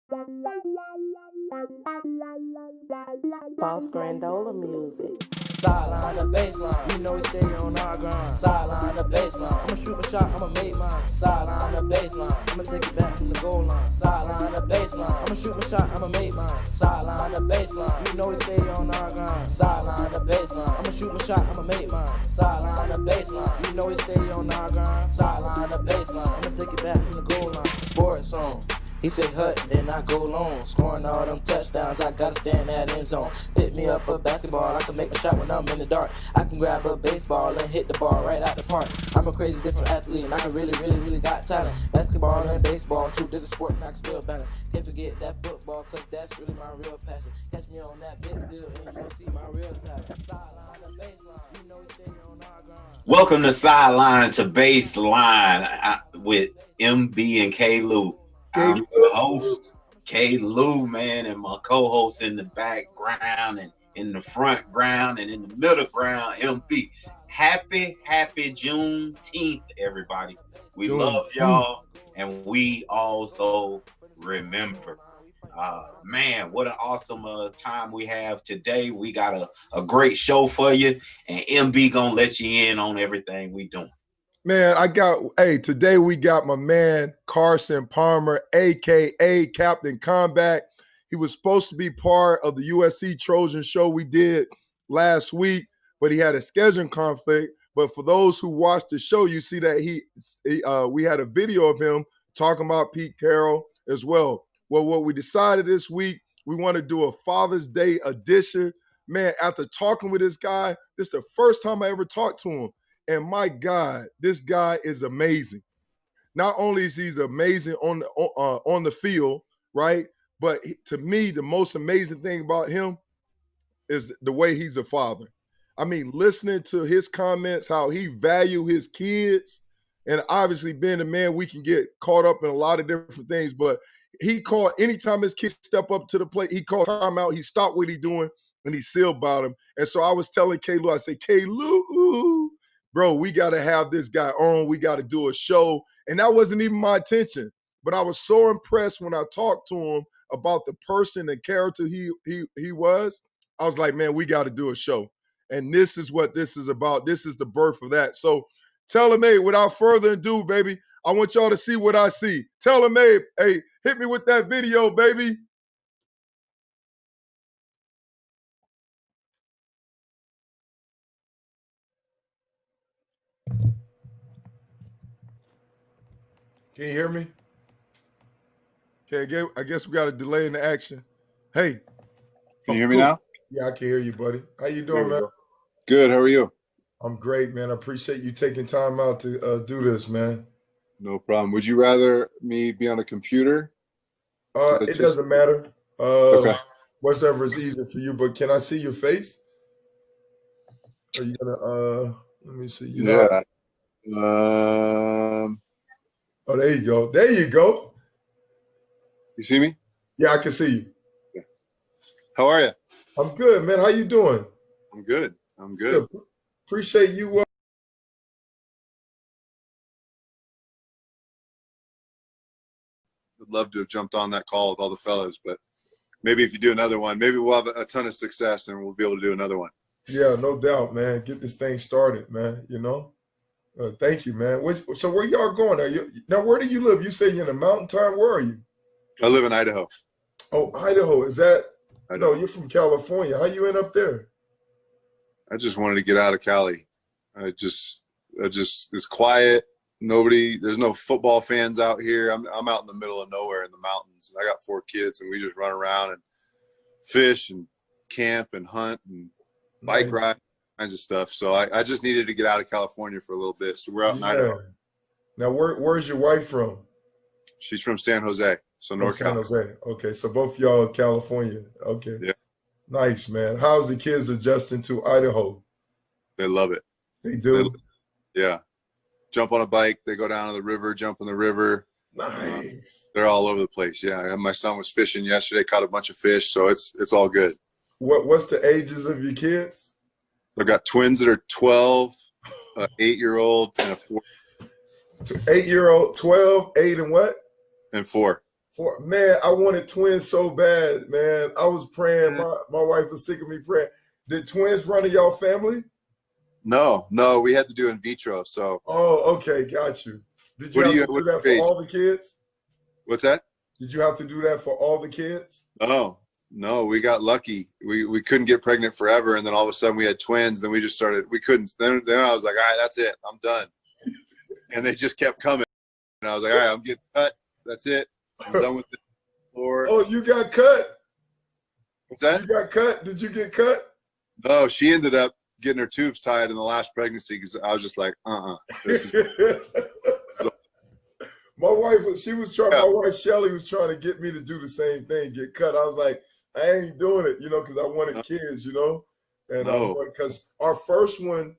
Boss Grandola music. Sideline the baseline, you know we stay on our grind. Sideline the baseline, I'ma shoot my shot, I'ma make mine. Sideline the baseline, I'ma take it back from the goal line. Sideline the baseline, I'ma shoot my shot, I'ma make mine. Sideline the baseline, you know we stay on our grind. Sideline the baseline, I'ma shoot my shot, I'ma make mine. Sideline the baseline, you know we stay on our grind. Sideline the baseline, I'ma take it back from the goal line. Sports on. He say hut, then I go long. Scoring all them touchdowns, I gotta stand in that end zone. Pick me up a basketball, I can make a shot when I'm in the dark. I can grab a baseball and hit the ball right out the park. I'm a crazy different athlete and I can really got talent. Basketball and baseball, two different sports and I can still balance. Can't forget that football, cause that's really my real passion. Catch me on that big field and you'll see my real talent. Sideline to baseline, you know we stay on our grind. Welcome to Sideline to Baseline with MB and K. Lou. I'm the host, K. Lou, man, and my co-host in the background and in the front ground and in the middle ground, MB. Happy Juneteenth, everybody. We love y'all, and we also remember. Man, what an awesome time we have today. We got a great show for you, and MB gonna let you in on everything we doing. Man, today we got my man, Carson Palmer, a.k.a. Captain Combat. He was supposed to be part of the USC Trojan show we did last week, but he had a scheduling conflict. But for those who watched the show, you see that we had a video of him talking about Pete Carroll as well. Well, what we decided this week, we want to do a Father's Day edition. Man, after talking with this guy, this is the first time I ever talked to him. And my God, this guy is amazing. Not only is he amazing on the field, right? But to me, the most amazing thing about him is the way he's a father. I mean, listening to his comments, how he values his kids, and obviously being a man, we can get caught up in a lot of different things. But he called anytime his kids step up to the plate, he called time out. He stopped what he's doing and he sealed about him. And so I was telling K. Lou, I said, K. Lou, bro, we got to have this guy on. We got to do a show. And that wasn't even my intention. But I was so impressed when I talked to him about the person and character he was. I was like, man, we got to do a show. And this is what this is about. This is the birth of that. So tell him, hey, without further ado, baby, I want y'all to see what I see. Tell him, hey, hit me with that video, baby. Can you hear me? Okay, I guess we got a delay in the action. Hey. Can you hear me now? Yeah, I can hear you, buddy. How you doing, man? Good. How are you? I'm great, man. I appreciate you taking time out to do this, man. No problem. Would you rather me be on a computer? It doesn't matter. Okay. Whatever is easier for you, but can I see your face? Are you gonna let me see. Yeah. Oh, there you go. There you go. You see me? Yeah, I can see you. Yeah. How are you? I'm good, man. How you doing? I'm good. Yeah, appreciate you. Would love to have jumped on that call with all the fellas, but maybe if you do another one, maybe we'll have a ton of success and we'll be able to do another one. Yeah, no doubt, man. Get this thing started, man. You know. Thank you, man. So where y'all going? Now, where do you live? You say you're in a mountain town. Where are you? I live in Idaho. Oh, Idaho. Is that? Idaho. No, you're from California. How you end up there? I just wanted to get out of Cali. I just it's quiet. There's no football fans out here. I'm out in the middle of nowhere in the mountains. And I got 4 kids and we just run around and fish and camp and hunt and bike ride. Kinds of stuff. So I just needed to get out of California for a little bit. So we're out in Idaho. Now, where's your wife from? She's from San Jose. So North San Jose. Okay, so both y'all are California. Okay. Yeah. Nice, man. How's the kids adjusting to Idaho? They love it. They do? Yeah. Jump on a bike. They go down to the river, jump in the river. Nice. They're all over the place. Yeah. My son was fishing yesterday, caught a bunch of fish. So it's all good. What's the ages of your kids? I've got twins that are 12, an 8-year-old, and a 4. 8-year-old, 12, 8, and what? And 4. Man, I wanted twins so bad, man. I was praying. My wife was sick of me praying. Did twins run in y'all family? No, we had to do in vitro. So. Oh, okay, got you. Did you have to do that for all the kids? What's that? Did you have to do that for all the kids? No, we got lucky. We couldn't get pregnant forever, and then all of a sudden we had twins. Then we just started. We couldn't. Then I was like, all right, that's it. I'm done. And they just kept coming. And I was like, all right, I'm getting cut. That's it. I'm done with this. Oh, you got cut? What's that? You got cut? Did you get cut? No, she ended up getting her tubes tied in the last pregnancy because I was just like, This is My wife, my wife Shelly was trying to get me to do the same thing, get cut. I was like, I ain't doing it, because I wanted kids, and because our first one,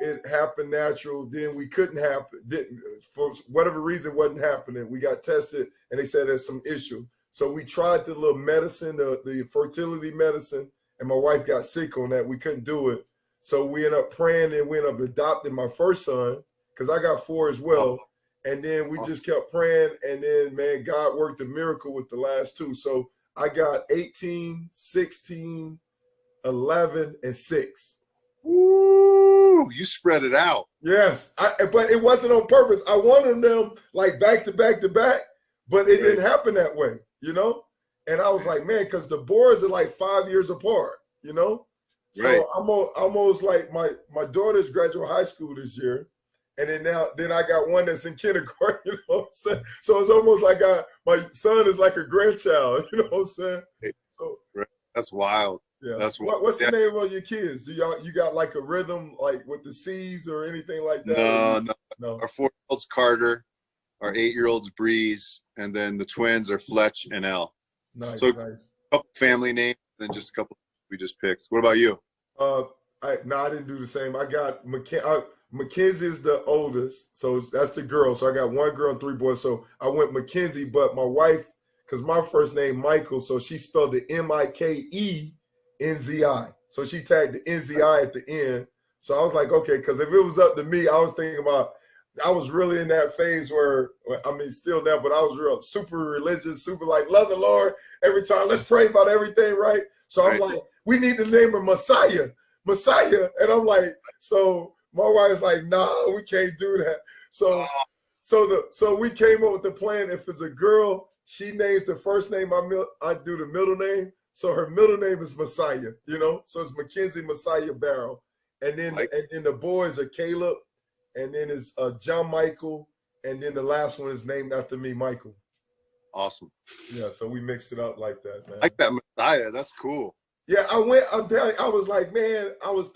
it happened natural. Then we couldn't happen, didn't for whatever reason wasn't happening. We got tested and they said there's some issue. So we tried the little medicine, the fertility medicine, and my wife got sick on that. We couldn't do it. So we ended up praying and we ended up adopting my first son because I got 4 as well. And then we just kept praying. And then, man, God worked a miracle with the last 2. So I got 18, 16, 11, and 6. Ooh, you spread it out. Yes, but it wasn't on purpose. I wanted them like back to back to back, but it didn't happen that way, And I was like, man, because the boys are like 5 years apart, So I'm almost like my daughter's graduating high school this year. And then I got one that's in kindergarten, you know what I'm saying? So it's almost like my son is like a grandchild, you know what I'm saying? So, that's wild. Yeah. That's wild. What's the name of your kids? You got like a rhythm like with the C's or anything like that? No. Our 4-year-old's Carter, our 8-year-old's Breeze, and then the twins are Fletch and Elle. Nice, so nice. A couple family names, and then just a couple we just picked. What about you? I didn't do the same. I got Mackenzie is the oldest, so that's the girl. So I got 1 girl and 3 boys. So I went Mackenzie, but my wife, because my first name Michael, so she spelled it MikeNzi. So she tagged the Nzi at the end. So I was like, okay, because if it was up to me, I was thinking about, I was really in that phase where, still now, but I was real super religious, super like, love the Lord every time. Let's pray about everything, right? So I'm like, we need to name her Messiah. And I'm like, so my wife's like, nah, we can't do that. So we came up with the plan. If it's a girl, she names the first name, I do the middle name. So her middle name is Messiah, So it's Mackenzie Messiah Barrow. And then the boys are Caleb, and then it's John Michael, and then the last one is named after me, Michael. Awesome. Yeah, so we mixed it up like that, man. I like that Messiah. That's cool. Yeah, I was like, man, I wanted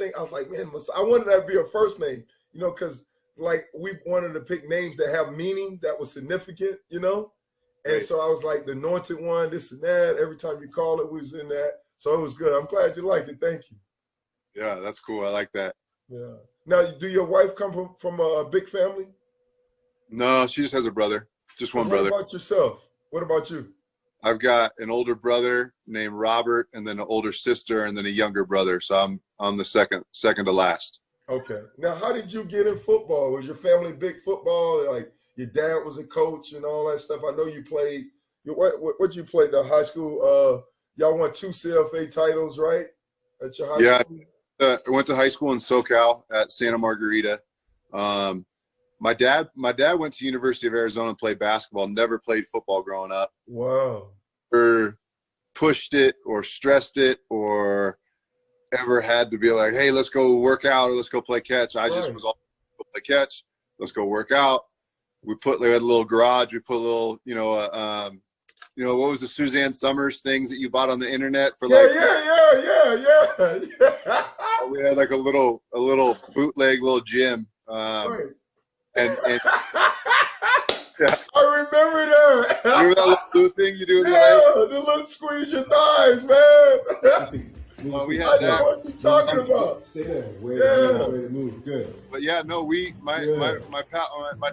that to be a first name, because like we wanted to pick names that have meaning, that was significant, And so I was like, the anointed one, this and that. Every time you call it, we was in that. So it was good. I'm glad you like it. Thank you. Yeah, that's cool. I like that. Yeah. Now, do your wife come from a big family? No, she just has a brother. Just one brother. What about yourself? What about you? I've got an older brother named Robert, and then an older sister, and then a younger brother. So I'm the second to last. Okay. Now, how did you get in football? Was your family big football? Like your dad was a coach and all that stuff. I know you played. What you played the high school? Y'all won 2 CFA titles, right? At your high school. I went to high school in SoCal at Santa Margarita. My dad went to University of Arizona and played basketball. Never played football growing up. Wow. Or pushed it or stressed it or ever had to be like, hey, let's go work out or let's go play catch. I just was all go play catch. Let's go work out. We had a little garage. We put a little, what was the Suzanne Summers things that you bought on the internet for like? Yeah. We had like a little bootleg little gym. And yeah. I remember that. Remember that little blue thing you do? The little squeeze your thighs, man. We had that. What's he talking about? Stay there. Way to move. Good. But yeah, no, my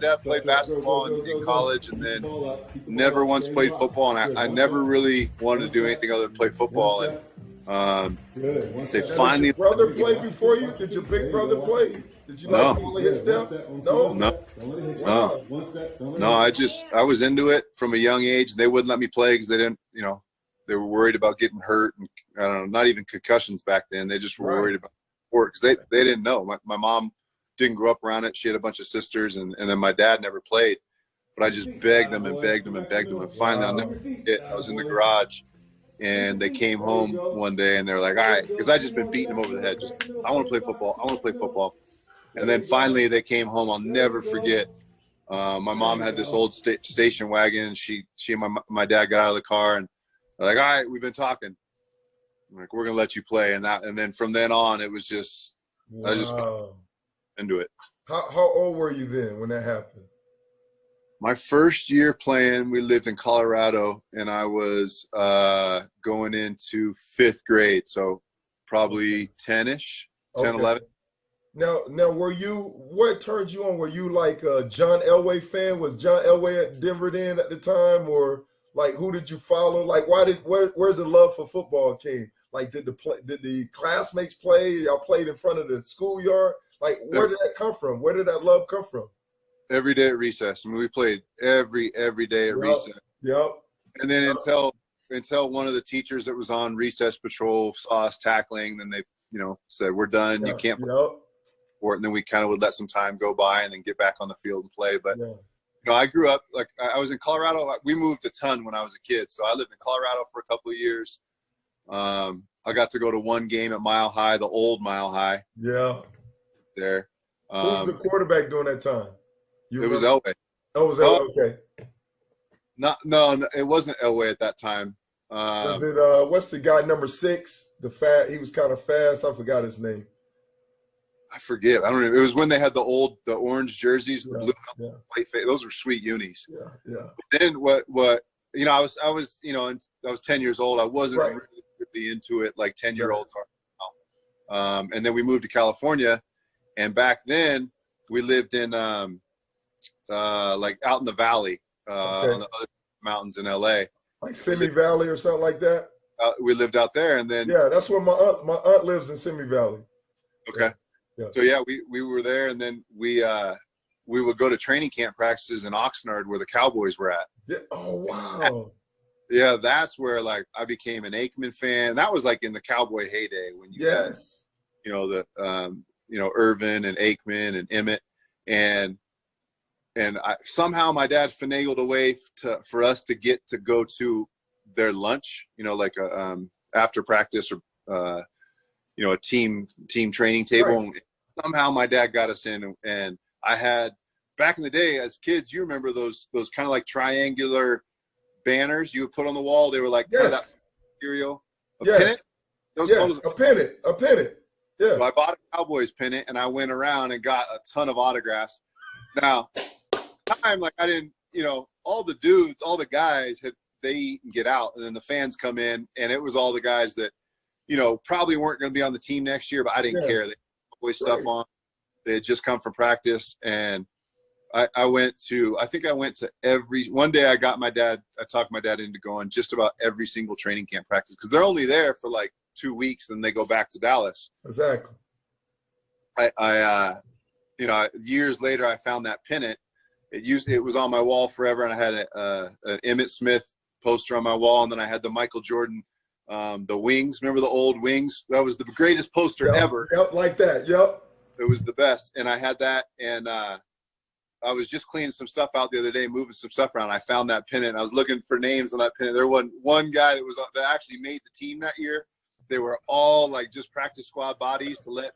dad played basketball in college, and then never once played football, and I never really wanted to do anything other than play football. And Good. One They step. Now, did finally your brother play before you? Did your big brother play? Did you No. like follow his step? No. No. Don't let it hit you. No. One step. Don't let No, it hit you. I was into it from a young age. They wouldn't let me play because they didn't, they were worried about getting hurt, and I don't know, not even concussions back then. They just were Right. worried about sport because they didn't know. My mom didn't grow up around it. She had a bunch of sisters, and then my dad never played. But I just begged them and begged them and begged them. And finally, I'll never forget, I was in the garage, and they came home one day, and they're like, all right, because I just been beating them over the head. Just, I want to play football. I want to play football. And then finally they came home. I'll never forget. My mom had this old station wagon. She and my dad got out of the car, and they're like, all right, we've been talking. I'm like, we're going to let you play. And then from then on, it was just, I just fell into it. How old were you then when that happened? My first year playing, we lived in Colorado, and I was going into 5th grade. So probably 10-ish, 10, Okay. 11. Now, what turned you on? Were you like a John Elway fan? Was John Elway at Denver then at the time? Or like, who did you follow? Like, where's the love for football came? Like, did the classmates play? Y'all played in front of the schoolyard? Like, where did that come from? Where did that love come from? Every day at recess. I mean, we played every day at recess. Yep. And then until one of the teachers that was on recess patrol saw us tackling, then they, said, we're done. You can't play for it. And then we kind of would let some time go by and then get back on the field and play. But, I grew up, like, I was in Colorado. We moved a ton when I was a kid. So I lived in Colorado for a couple of years. I got to go to one game at Mile High, the old Mile High. Yeah. There. Who was the quarterback during that time? It was Elway. Oh, was Elway? Okay. No, it wasn't Elway at that time. Was it what's the guy number 6? He was kind of fast. I forgot his name. I forget. I don't know. It was when they had the orange jerseys, the blue white face. Those were sweet unis. Yeah. But then I was 10 years old. I wasn't really into it like 10-year-olds are now. And then we moved to California, and back then we lived in like out in the valley on the other mountains in LA. Like Simi Valley or something like that? We lived out there, and then that's where my aunt lives, in Simi Valley. Okay. Yeah. So we were there, and then we would go to training camp practices in Oxnard where the Cowboys were at. Yeah. Oh wow. Yeah, that's where like I became an Aikman fan. That was like in the Cowboy heyday when you had, Irvin and Aikman and Emmett, and somehow my dad finagled a way for us to get to go to their lunch, like a after practice or a team training table. Right. And somehow my dad got us in, and I had, back in the day as kids, you remember those kind of like triangular banners you would put on the wall. They were like kind of that material. Pennant? A pennant. Yeah. So I bought a Cowboys pennant, and I went around and got a ton of autographs. Now, like I didn't, all the dudes, all the guys they eat and get out, and then the fans come in, and it was all the guys that, probably weren't going to be on the team next year, but I didn't care. They had Cowboys stuff on. They had just come from practice, and I went to one day I talked my dad into going just about every single training camp practice, because they're only there for like 2 weeks, and they go back to Dallas. Exactly. Years later, I found that pennant. It was on my wall forever, and I had an Emmitt Smith poster on my wall, and then I had the Michael Jordan, the wings. Remember the old wings? That was the greatest poster ever. Yep, like that. Yep. It was the best, and I had that, and I was just cleaning some stuff out the other day, moving some stuff around. I found that pennant, and I was looking for names on that pennant. There wasn't one guy that actually made the team that year. They were all like just practice squad bodies to let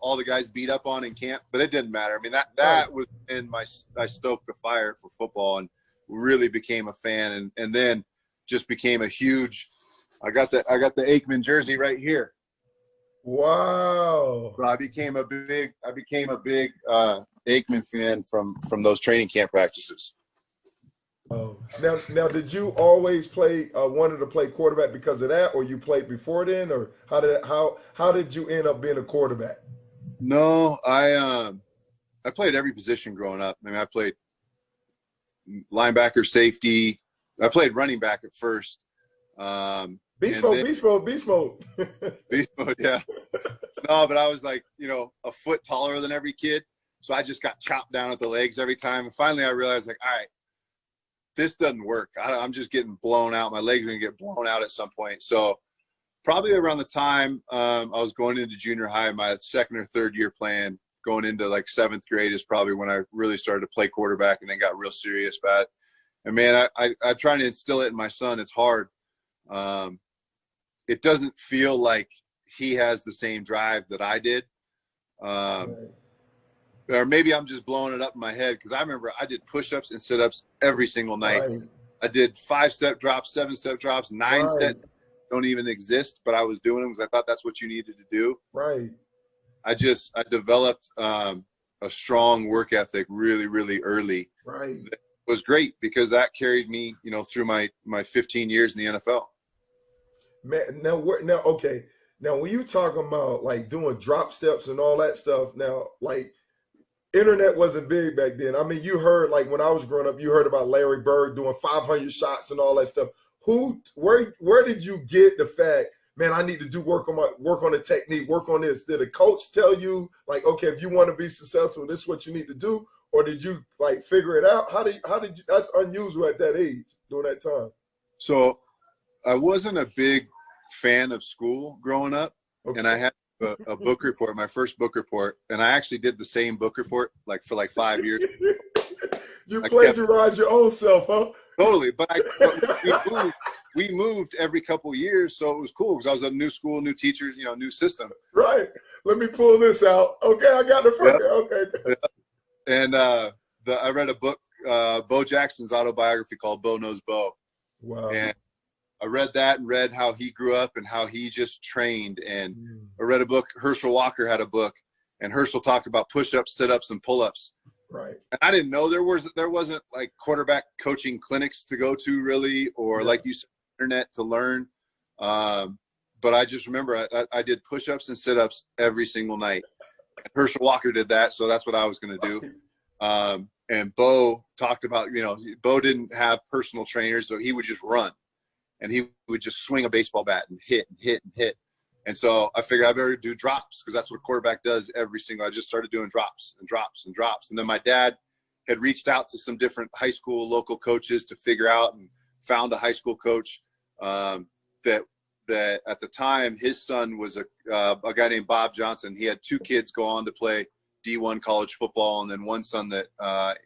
all the guys beat up on in camp, but it didn't matter. I mean, that was in I stoked the fire for football and really became a fan, and then just became a huge. I got the Aikman jersey right here. Wow. So I became a big Aikman fan from those training camp practices. Oh, now, did you always wanted to play quarterback because of that, or you played before then, or how did you end up being a quarterback? No, I played every position growing up. I mean, I played linebacker, safety. I played running back at first. Beast And mode, then beast mode, beast mode. beast mode, yeah. No, but I was like, a foot taller than every kid. So I just got chopped down at the legs every time. And finally I realized, like, all right, this doesn't work. I'm just getting blown out. My legs are going to get blown out at some point. So probably around the time I was going into junior high, my second or third year playing, going into like 7th grade is probably when I really started to play quarterback and then got real serious about it. And man, I'm trying to instill it in my son. It's hard. It doesn't feel like he has the same drive that I did. Or maybe I'm just blowing it up in my head, because I remember I did push-ups and sit-ups every single night. Right. I did 5-step drops, 7-step drops, 9-step don't even exist, but I was doing them because I thought that's what you needed to do. Right. I developed a strong work ethic really, really early. Right. That was great because that carried me, through my 15 years in the NFL. Man, okay. Now, when you talking about like doing drop steps and all that stuff, now, like, internet wasn't big back then. I mean, you heard, like, when I was growing up, you heard about Larry Bird doing 500 shots and all that stuff. Where did you get the fact, man, I need to work on the technique, work on this? Did a coach tell you, like, okay, if you want to be successful, this is what you need to do? Or did you like figure it out? How did you, that's unusual at that age, during that time. So I wasn't a big fan of school growing up. Okay. And I had a book report, my first book report, and I actually did the same book report for 5 years. You plagiarized your own self, huh? Totally, but we moved every couple of years, so it was cool because I was a new school, new teachers, new system. Right. Let me pull this out. Okay, I got the first. Yep. Okay. Yep. And I read a book, Bo Jackson's autobiography called Bo Knows Bo. Wow. And I read that and read how he grew up and how he just trained. And I read a book, Herschel Walker had a book, and Herschel talked about push-ups, sit-ups, and pull-ups. Right. And I didn't know there wasn't like quarterback coaching clinics to go to really, or like you said, internet to learn. But I just remember I did push-ups and sit-ups every single night. And Herschel Walker did that, so that's what I was going to do. And Bo talked about, Bo didn't have personal trainers, so he would just run. And he would just swing a baseball bat and hit and hit and hit. And so I figured I better do drops because that's what quarterback does I just started doing drops and drops and drops. And then my dad had reached out to some different high school local coaches to figure out, and found a high school coach that at the time his son was a guy named Bob Johnson. He had 2 kids go on to play D1 college football, and then one son that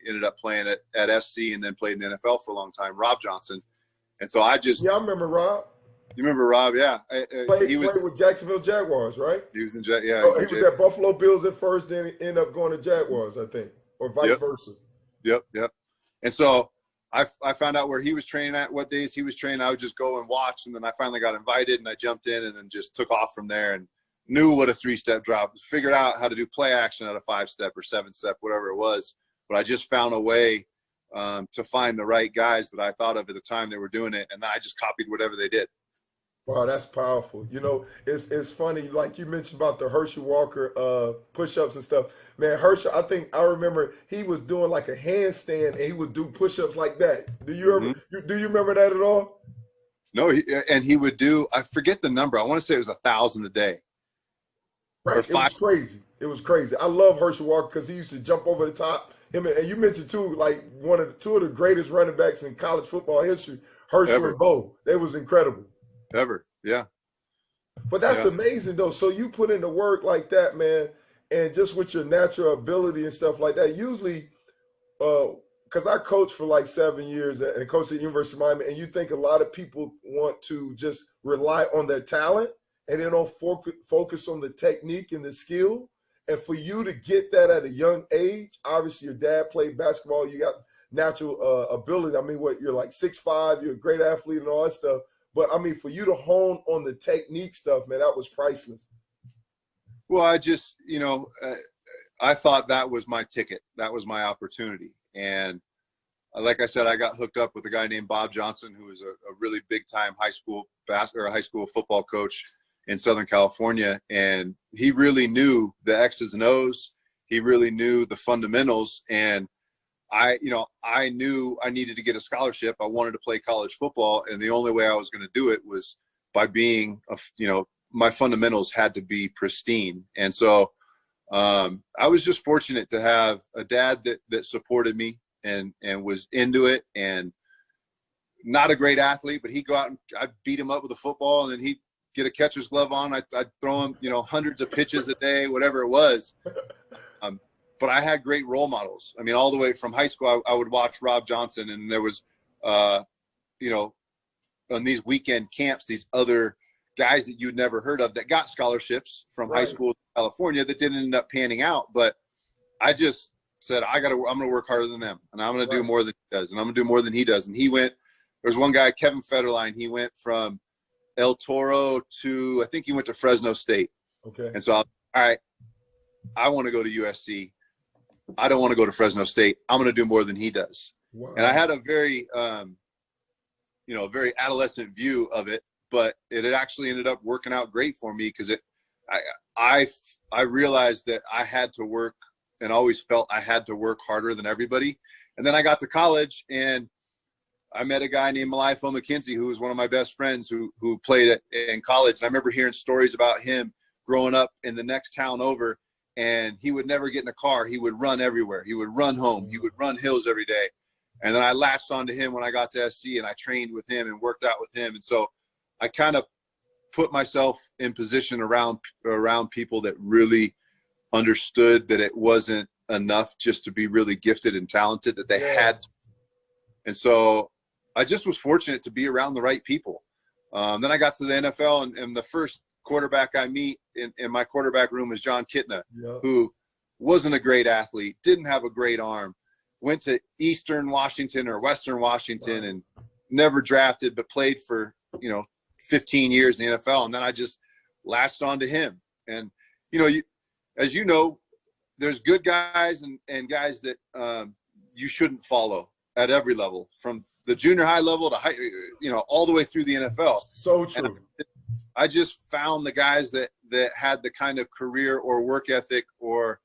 ended up playing at SC and then played in the NFL for a long time, Rob Johnson. And so I remember Rob. You remember Rob? Yeah. He played with Jacksonville Jaguars, right? He was in He was at Buffalo Bills at first, then he ended up going to Jaguars, I think, or vice versa. Yep. And so I found out where he was training at, what days he was training. I would just go and watch, and then I finally got invited, and I jumped in and then just took off from there and knew what a 3-step drop was, figured out how to do play action at a 5-step or 7-step, whatever it was. But I just found a way to find the right guys that I thought of at the time they were doing it, and I just copied whatever they did. Wow, that's powerful. It's funny, like you mentioned about the Herschel Walker push-ups and stuff. Man, Herschel, I remember he was doing like a handstand and he would do push-ups like that. Do you remember that at all? No, he would do, I forget the number. I want to say it was 1,000 a day. Right, it was crazy. It was crazy. I love Herschel Walker because he used to jump over the top. And you mentioned too, like two of the greatest running backs in college football history, Herschel and Bo. They was incredible. Ever, yeah. But that's amazing though. So you put in the work like that, man, and just with your natural ability and stuff like that. Usually, because I coached for like 7 years and coached at the University of Miami, and you think a lot of people want to just rely on their talent and they don't focus on the technique and the skill. And for you to get that at a young age, obviously your dad played basketball, you got natural ability. I mean, you're like 6'5", you're a great athlete and all that stuff. But I mean, for you to hone on the technique stuff, man, that was priceless. Well, I just, I thought that was my ticket. That was my opportunity. And like I said, I got hooked up with a guy named Bob Johnson, who was a really big time high school football coach in Southern California. And he really knew the X's and O's. He really knew the fundamentals. And I knew I needed to get a scholarship. I wanted to play college football. And the only way I was going to do it was by being, my fundamentals had to be pristine. And so I was just fortunate to have a dad that supported me and was into it, and not a great athlete, but he'd go out and I'd beat him up with a football, and then he'd get a catcher's glove on. I'd throw him, hundreds of pitches a day, whatever it was. But I had great role models. I mean, all the way from high school, I would watch Rob Johnson, and there was, on these weekend camps, these other guys that you'd never heard of that got scholarships from high school in California that didn't end up panning out. But I just said, I'm going to work harder than them, and I'm going to do more than he does, and I'm going to do more than he does. And he went, there's one guy, Kevin Federline, he went from El Toro to, I think he went to Fresno State. Okay. And so, all right, I want to go to USC. I don't want to go to Fresno State. I'm going to do more than he does. Wow. And I had a very, very adolescent view of it, but it had actually ended up working out great for me, because I realized that I had to work, and always felt I had to work harder than everybody. And then I got to college, and I met a guy named Malifo McKenzie, who was one of my best friends who played in college. And I remember hearing stories about him growing up in the next town over, and he would never get in a car. He would run everywhere. He would run home. He would run hills every day. And then I latched onto him when I got to SC, and I trained with him and worked out with him. And so I kind of put myself in position around people that really understood that it wasn't enough just to be really gifted and talented, that they had to. And so I just was fortunate to be around the right people. Then I got to the NFL, and the first quarterback I meet in my quarterback room was John Kitna, who wasn't a great athlete, didn't have a great arm, went to Eastern Washington or Western Washington, and never drafted, but played for, 15 years in the NFL. And then I just latched onto him. And, as you know, there's good guys and guys that you shouldn't follow at every level, from the junior high level to high, all the way through the NFL. So true. And I just found the guys that had the kind of career or work ethic or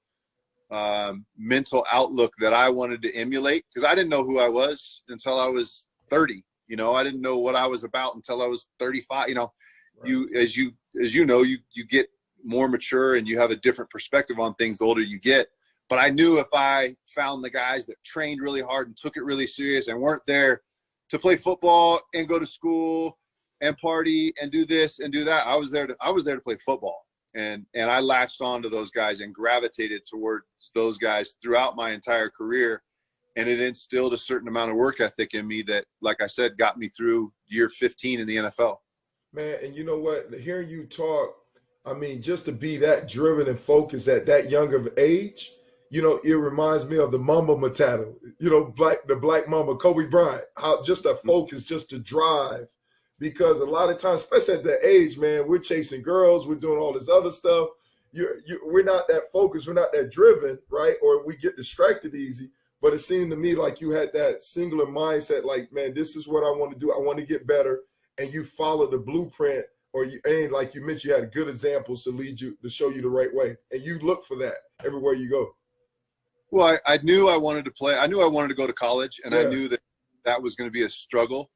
mental outlook that I wanted to emulate, because I didn't know who I was until I was 30. I didn't know what I was about until I was 35. You get more mature, and you have a different perspective on things the older you get. But I knew if I found the guys that trained really hard and took it really serious and weren't there to play football and go to school and party and do this and do that, I was there to play football. And I latched on to those guys and gravitated towards those guys throughout my entire career. And it instilled a certain amount of work ethic in me that, like I said, got me through year 15 in the NFL. Man, and you know what? Hearing you talk, I mean, just to be that driven and focused at that young of age, it reminds me of the Mamba Matata, the Black Mamba, Kobe Bryant, how just a focus, just to drive. Because a lot of times, especially at that age, man, we're chasing girls, we're doing all this other stuff. We're not that focused, we're not that driven, right? Or we get distracted easy. But it seemed to me like you had that singular mindset, like, man, this is what I want to do. I want to get better. And you follow the blueprint, and like you mentioned, you had good examples to show you the right way. And you look for that everywhere you go. Well, I knew I wanted to play. I knew I wanted to go to college, and I knew that was going to be a struggle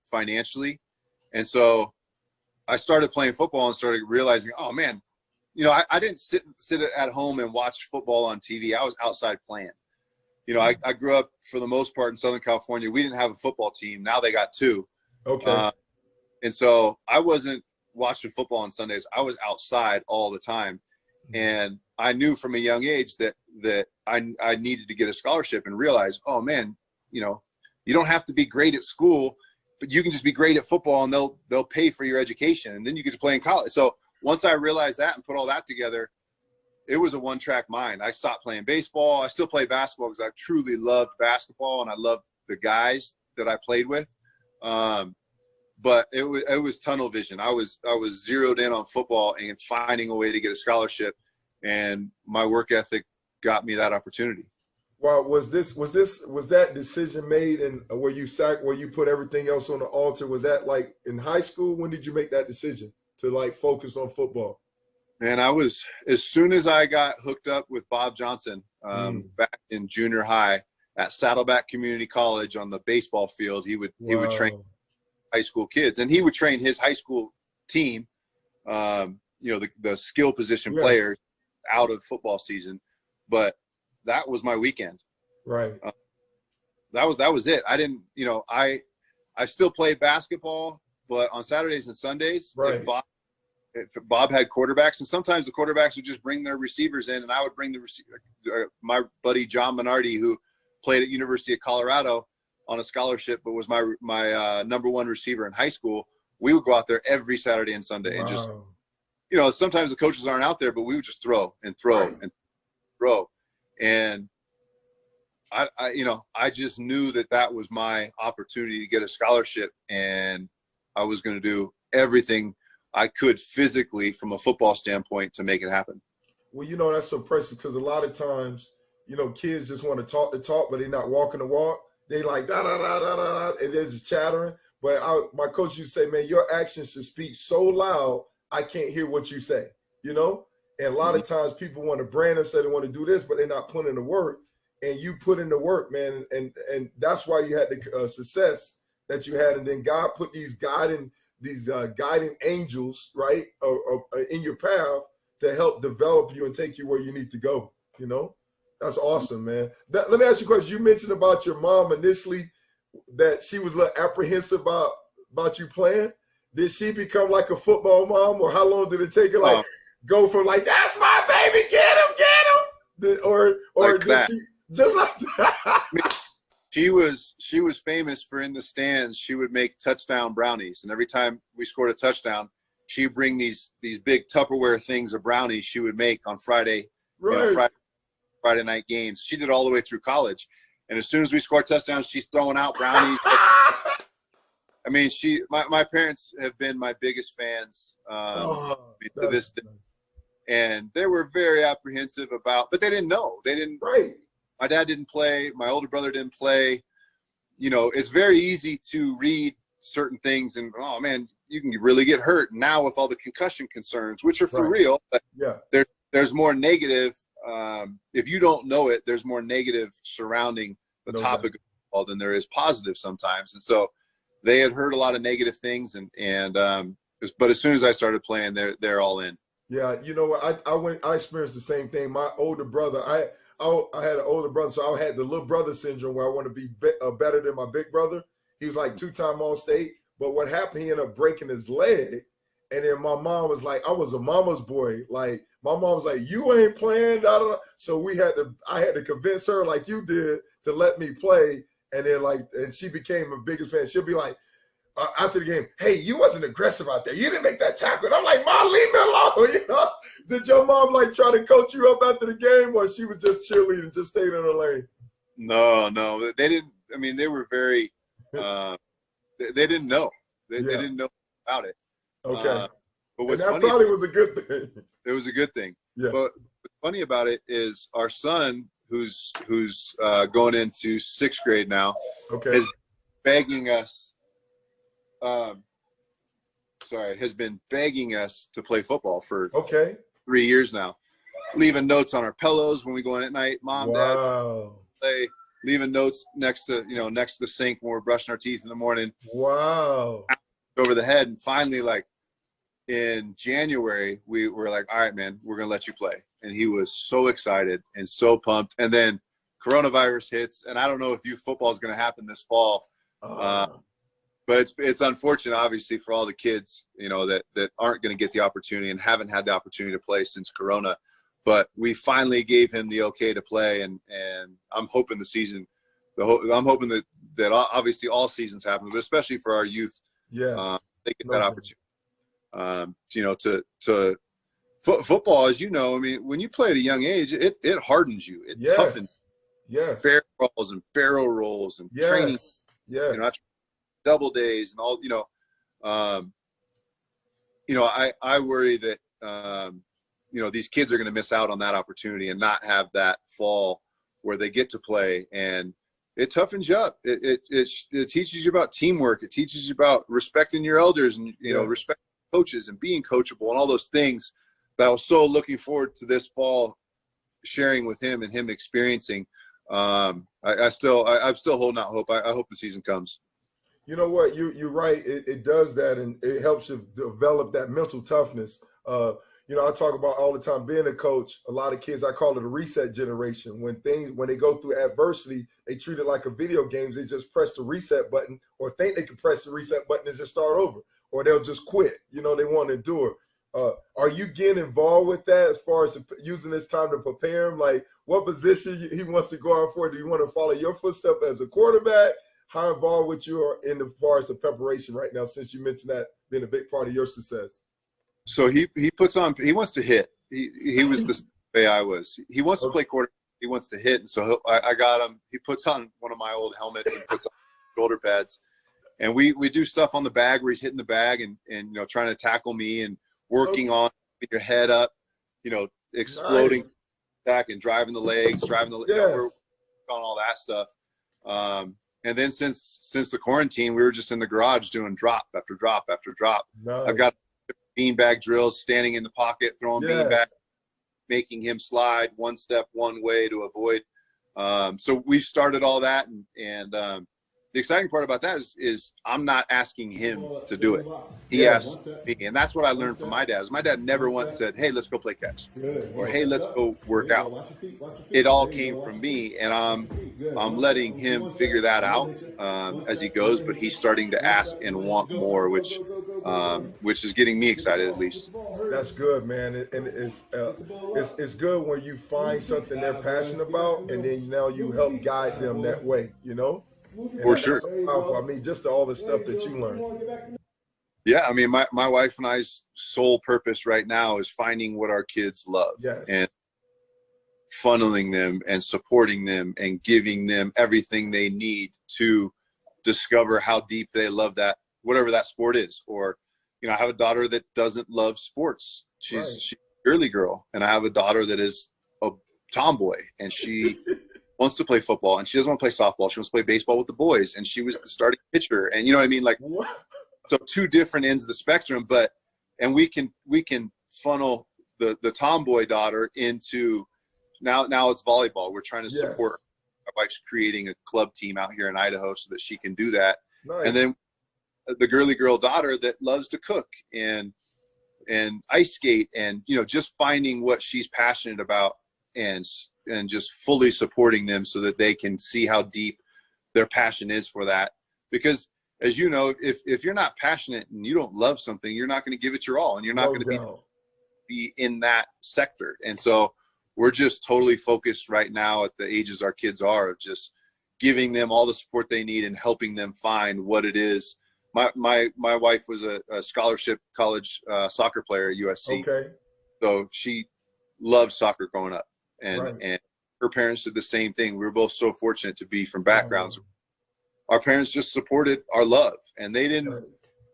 financially. And so I started playing football and started realizing, oh, man, I didn't sit at home and watch football on TV. I was outside playing. I grew up, for the most part, in Southern California. We didn't have a football team. Now they got two. Okay. And so I wasn't watching football on Sundays. I was outside all the time. And I knew from a young age that I needed to get a scholarship, and realize, oh, man, you don't have to be great at school, but you can just be great at football, and they'll pay for your education. And then you get to play in college. So once I realized that and put all that together, it was a one-track mind. I stopped playing baseball. I still play basketball because I truly loved basketball, and I loved the guys that I played with. But it was tunnel vision. I was zeroed in on football and finding a way to get a scholarship, and my work ethic got me that opportunity. Well, was that decision made, and where you put everything else on the altar? Was that like in high school? When did you make that decision to like focus on football? Man, as soon as I got hooked up with Bob Johnson back in junior high at Saddleback Community College on the baseball field, he would train. high school kids, and he would train his high school team, the skill position players out of football season. But that was my weekend. Right. That was it. I didn't, I still played basketball, but on Saturdays and Sundays, right. if Bob had quarterbacks, and sometimes the quarterbacks would just bring their receivers in, and I would bring my buddy John Minardi, who played at University of Colorado on a scholarship, but was my number one receiver in high school. We would go out there every Saturday and Sunday and just, sometimes the coaches aren't out there, but we would just throw and throw and throw. And I just knew that was my opportunity to get a scholarship, and I was going to do everything I could physically from a football standpoint to make it happen. Well, that's so precious, because a lot of times, kids just want to talk the talk, but they're not walking the walk. They like da da da da da, and they're just chattering. But my coach used to say, man, your actions should speak so loud I can't hear what you say. And a lot of times people want to brand themselves, they want to do this, but they're not putting in the work. And you put in the work, man, and that's why you had the success that you had. And then God put these guiding angels, right, in your path to help develop you and take you where you need to go. That's awesome, man. Let me ask you a question. You mentioned about your mom initially, that she was a little apprehensive about you playing. Did she become like a football mom, or how long did it take her? Go from that's my baby, get him, or like did that. She just like that? She was famous for, in the stands, she would make touchdown brownies, and every time we scored a touchdown, she'd bring these big Tupperware things of brownies she would make on Friday, Friday night games. She did all the way through college, and as soon as we scored touchdowns, she's throwing out brownies. I mean, my parents have been my biggest fans to this day. And they were very apprehensive but they didn't know. They didn't. Right. My dad didn't play. My older brother didn't play. It's very easy to read certain things and, oh man, you can really get hurt now with all the concussion concerns, which are for real. But there's more negative. If you don't know it, there's more negative surrounding the topic of football than there is positive sometimes. And so they had heard a lot of negative things, but as soon as I started playing, they're all in. Yeah, I experienced the same thing. My older brother, I had an older brother, so I had the little brother syndrome where I want to be better than my big brother. He was like 2-time All-State, but what happened? He ended up breaking his leg, and then my mom was like, I was a mama's boy. Like my mom was like, you ain't playing, da, da, da. So I had to convince her, like you did, to let me play, and then and she became the biggest fan. She'll be like, after the game, hey, you wasn't aggressive out there. You didn't make that tackle. And I'm like, Mom, leave me alone. Did your mom try to coach you up after the game, or she was just cheerleading, just stayed in her lane? No, they didn't. I mean, they were very. They didn't know. They didn't know about it. Okay. But what's that funny? Probably was a good thing. It was a good thing. Yeah. But what's funny about it is our son, who's going into 6th grade now, is begging us. Has been begging us to play football for 3 years now, leaving notes on our pillows when we go in at night. Mom, Dad, play. Leaving notes next to the sink when we're brushing our teeth in the morning. Wow. Over the head. And finally, in January, we were like, all right, man, we're going to let you play. And he was so excited and so pumped. And then coronavirus hits, and I don't know if youth football is going to happen this fall. But it's unfortunate, obviously, for all the kids, that aren't going to get the opportunity and haven't had the opportunity to play since Corona. But we finally gave him the okay to play, and I'm hoping I'm hoping that obviously all seasons happen, but especially for our youth, they get that opportunity. Football, as you know, I mean, when you play at a young age, it hardens you, it toughens. Yes. Barrel rolls and barrel rolls and training. Yeah. Double days and all, I worry that, these kids are going to miss out on that opportunity and not have that fall where they get to play, and it toughens you up. It teaches you about teamwork. It teaches you about respecting your elders and, respecting coaches and being coachable and all those things that I was so looking forward to this fall sharing with him and him experiencing. I'm still holding out hope. I hope the season comes. You know what? You're right. It does that, and it helps you develop that mental toughness. I talk about all the time being a coach. A lot of kids, I call it a reset generation. When they go through adversity, they treat it like a video game. They just press the reset button, or think they can press the reset button and just start over, or they'll just quit. They want to endure. Are you getting involved with that as far as using this time to prepare him? Like, what position he wants to go out for? Do you want to follow your footstep as a quarterback? How involved with you are in as far as the preparation right now, since you mentioned that being a big part of your success? So he wants to hit. He was the way I was. He wants to play quarterback. He wants to hit. And so I got him. He puts on one of my old helmets and puts on shoulder pads. And we do stuff on the bag where he's hitting the bag and trying to tackle me and working on your head up, exploding back and driving the legs, we're on all that stuff. And then since the quarantine, we were just in the garage doing drop after drop after drop. Nice. I've got beanbag drills, standing in the pocket, throwing beanbag, making him slide one step one way to avoid. So we've started all that, and the exciting part about that is I'm not asking him to do it. He asks me, and that's what I learned from my dad. My dad never once said, "Hey, let's go play catch," or "Hey, let's go work out." It all came from me, and I'm letting him figure that out as he goes. But he's starting to ask and want more, which is getting me excited, at least. That's good, man. And it's good when you find something they're passionate about, and then now you help guide them that way. And for sure. Powerful. I mean, just all the stuff that you learned. Yeah, I mean, my wife and I's sole purpose right now is finding what our kids love and funneling them and supporting them and giving them everything they need to discover how deep they love that, whatever that sport is. Or, I have a daughter that doesn't love sports. She's a girly girl, and I have a daughter that is a tomboy, and she wants to play football, and she doesn't want to play softball. She wants to play baseball with the boys, and she was the starting pitcher. And you know what I mean? Like, so two different ends of the spectrum, and we can funnel the tomboy daughter into now it's volleyball. We're trying to support. My wife's creating a club team out here in Idaho so that she can do that. Nice. And then the girly girl daughter that loves to cook and ice skate, and just finding what she's passionate about and just fully supporting them so that they can see how deep their passion is for that. Because as you know, if you're not passionate and you don't love something, you're not going to give it your all, and you're not going to be in that sector. And so we're just totally focused right now at the ages our kids are, of just giving them all the support they need and helping them find what it is. My wife was a scholarship college soccer player at USC. Okay. So she loved soccer growing up. And her parents did the same thing. We were both so fortunate to be from backgrounds. Our parents just supported our love, and they didn't.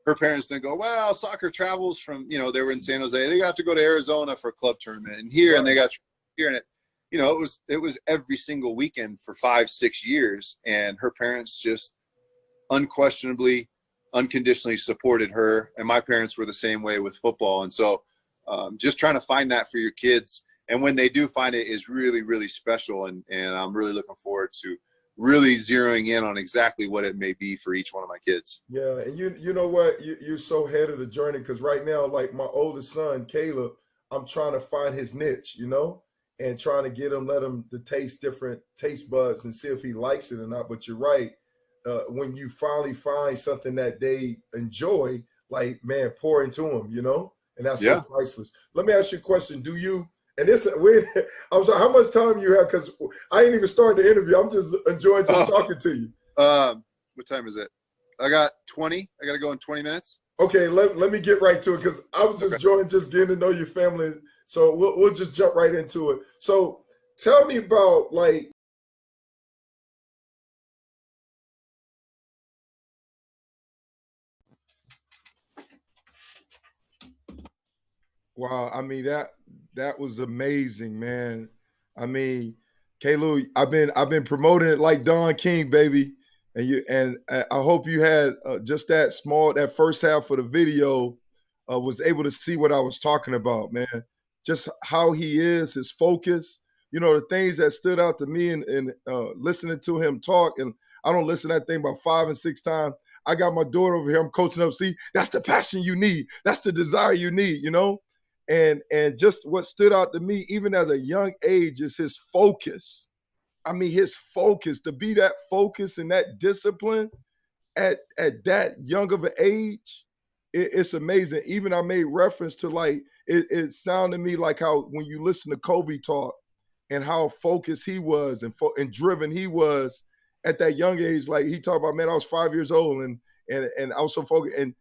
Her parents didn't go, well, soccer travels from, they were in San Jose. They have to go to Arizona for a club tournament, and here, and they got here, and it was every single weekend for 5-6 years, and her parents just unquestionably, unconditionally supported her, and my parents were the same way with football. And so, just trying to find that for your kids. And when they do find it, is really, really special. And I'm really looking forward to really zeroing in on exactly what it may be for each one of my kids. Yeah. And you know what? You're so ahead of the journey, because right now, like my oldest son, Caleb, I'm trying to find his niche, and trying to let him to taste different taste buds and see if he likes it or not. But you're right. When you finally find something that they enjoy, like, man, pour into them, and that's so priceless. Let me ask you a question. Do you, and this, I'm sorry, how much time you have? Because I ain't even started the interview. I'm just enjoying talking to you. What time is it? I got 20. I got to go in 20 minutes. Okay, let me get right to it, because I was just enjoying just getting to know your family. So we'll just jump right into it. So tell me about, like, wow, I mean, that was amazing, man. I mean, Kalu, I've been promoting it like Don King, baby, and I hope you had just that first half of the video was able to see what I was talking about, man. Just how he is, his focus, the things that stood out to me, and listening to him talk. And I don't listen to that thing about 5 and 6 times. I got my daughter over here. I'm coaching up. See, that's the passion you need. That's the desire you need, you know? And just what stood out to me, even at a young age, is his focus. I mean, his focus, to be that focus and that discipline at that young of an age, it's amazing. Even I made reference to, like, it sounded to me like how when you listen to Kobe talk and how focused he was and driven he was at that young age. Like he talked about, man, I was 5 years old and I was so focused. And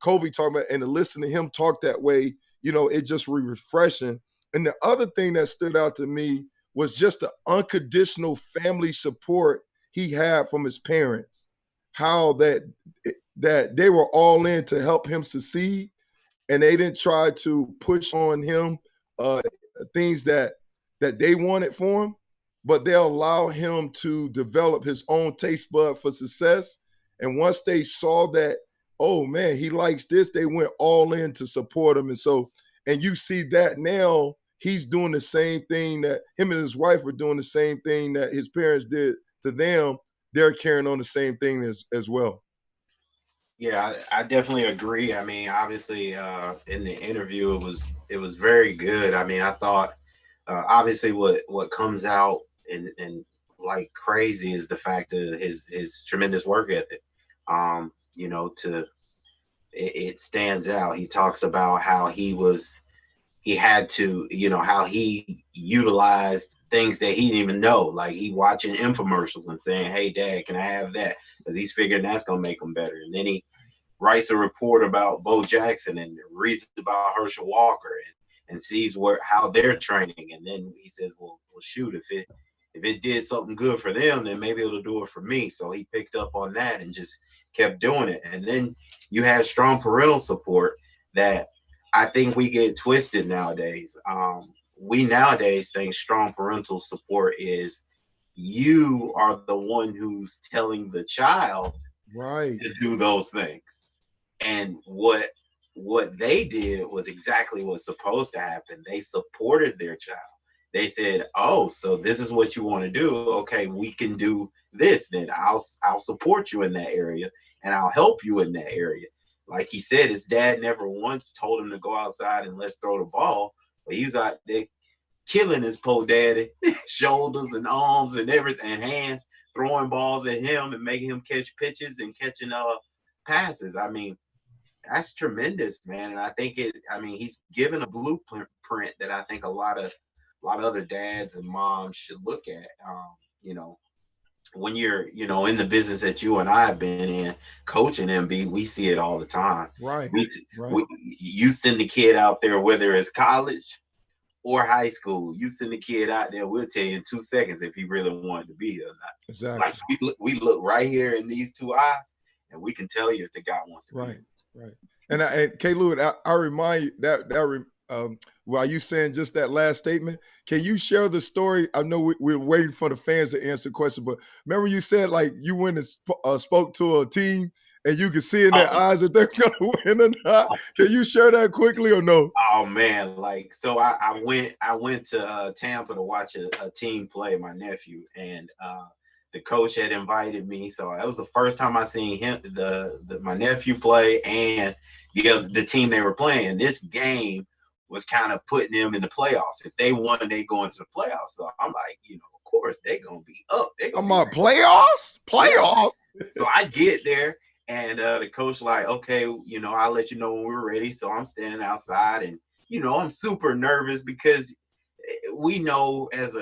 Kobe talking about, and to listen to him talk that way, you know, it just refreshing. And the other thing that stood out to me was just the unconditional family support he had from his parents. How that they were all in to help him succeed, and they didn't try to push on him things that they wanted for him, but they'll allow him to develop his own taste bud for success. And once they saw that, oh man, he likes this, they went all in to support him. And you see that now he's doing the same thing that him and his wife are doing, the same thing that his parents did to them. They're carrying on the same thing as well. Yeah, I definitely agree. I mean, obviously, in the interview, it was very good. I mean, I thought obviously what comes out and like crazy is the fact of his tremendous work ethic. You know, it stands out. He talks about how he had to, you know, how he utilized things that he didn't even know. Like he watching infomercials and saying, "Hey, Dad, can I have that?" Because he's figuring that's gonna make him better. And then he writes a report about Bo Jackson and reads about Herschel Walker and sees how they're training. And then he says, well, shoot, if it did something good for them, then maybe it'll do it for me. So he picked up on that and just kept doing it. And then you have strong parental support that I think we get twisted nowadays. We nowadays think strong parental support is you are the one who's telling the child to do those things. And what they did was exactly what's supposed to happen. They supported their child. They said, "Oh, so this is what you want to do? Okay, we can do this. Then I'll support you in that area, and I'll help you in that area." Like he said, his dad never once told him to go outside and let's throw the ball, but he's out there killing his poor daddy, shoulders and arms and everything, and hands, throwing balls at him and making him catch pitches and catching passes. I mean, that's tremendous, man. And I think he's given a blueprint that I think a lot of other dads and moms should look at. You know, when you're, you know, in the business that you and I have been in, coaching MB, we see it all the time. Right. You send the kid out there, whether it's college or high school, you send the kid out there, we'll tell you in 2 seconds if he really wanted to be here or not. Exactly. Like we look right here in these two eyes, and we can tell you if the guy wants to be here. Right. And K. Lewis, I remind you that while you saying just that last statement, can you share the story? I know we're waiting for the fans to answer the question, but remember you said like you went and spoke to a team and you could see in their eyes if they're going to win or not. Can you share that quickly or no? Oh man, like so I went to Tampa to watch a team play, my nephew, and the coach had invited me. So that was the first time I seen him, my nephew play and the team they were playing. This game was kind of putting them in the playoffs. If they won, they go into the playoffs. So I'm like, you know, of course they're gonna be up. I'm on playoffs. So I get there, and the coach like, okay, you know, I'll let you know when we're ready. So I'm standing outside, and you know, I'm super nervous because we know as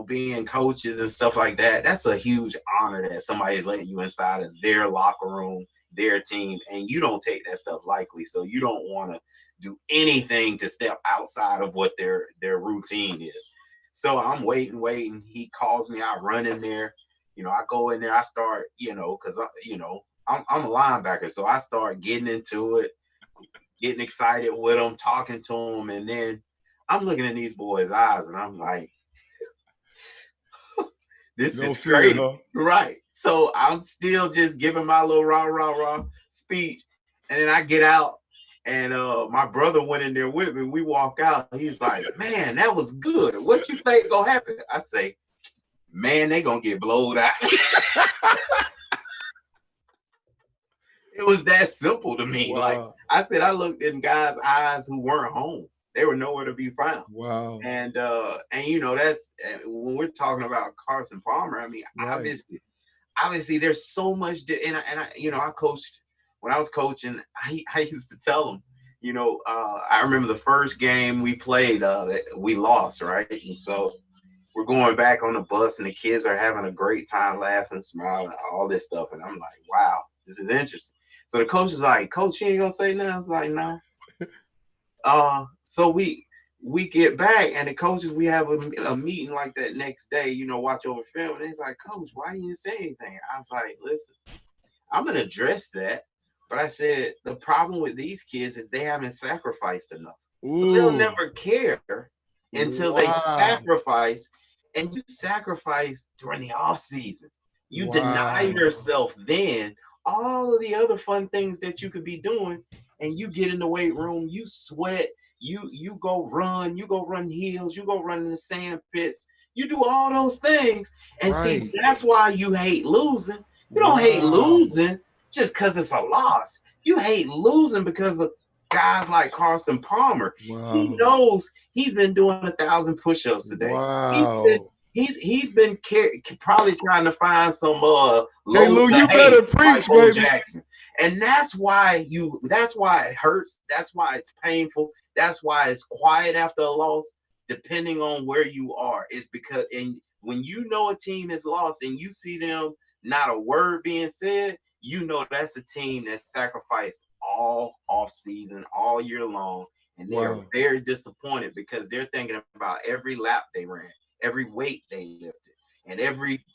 being coaches and stuff like that, that's a huge honor that somebody's letting you inside of their locker room, their team, and you don't take that stuff lightly. So you don't want to do anything to step outside of what their routine is. So I'm waiting. He calls me. I run in there. You know, I go in there. I start, because I'm a linebacker, so I start getting into it, getting excited with them, talking to them, and then I'm looking in these boys' eyes, and I'm like, this is crazy, huh? Right? So I'm still just giving my little rah speech, and then I get out. And my brother went in there with me. We walk out. He's like, man, that was good. What you think gonna happen? I say, man, they gonna get blowed out. It was that simple to me. Wow. Like I said, I looked in guys' eyes who weren't home. They were nowhere to be found. Wow. And you know, that's when we're talking about Carson Palmer. I mean, Right. obviously, there's so much. And I, you know, I coached when I was coaching. I used to tell them, you know, I remember the first game we played, we lost, right? And so we're going back on the bus, and the kids are having a great time, laughing, smiling, all this stuff. And I'm like, wow, this is interesting. So the coach is like, Coach, you ain't gonna say nothing? I was like, no. So we get back, and the coaches, we have a meeting like that next day, you know, watch over film. And he's like, Coach, why you didn't say anything? I was like, listen, I'm gonna address that. But I said, the problem with these kids is they haven't sacrificed enough. Ooh. So they'll never care until they sacrifice. And you sacrifice during the off season. You deny yourself then all of the other fun things that you could be doing. And you get in the weight room, you sweat, you go run hills, you go run in the sand pits, you do all those things. And see, that's why you hate losing. You don't hate losing just because it's a loss. You hate losing because of guys like Carson Palmer. He knows he's been doing 1,000 push-ups a day. Wow. He's been probably trying to find some Hey Lou, you better preach, baby. Jackson. And that's why it hurts. That's why it's painful. That's why it's quiet after a loss, depending on where you are. It's because when you know a team is lost and you see them not a word being said, you know that's a team that sacrificed all off season, all year long, and they're very disappointed because they're thinking about every lap they ran, every weight they lifted, and every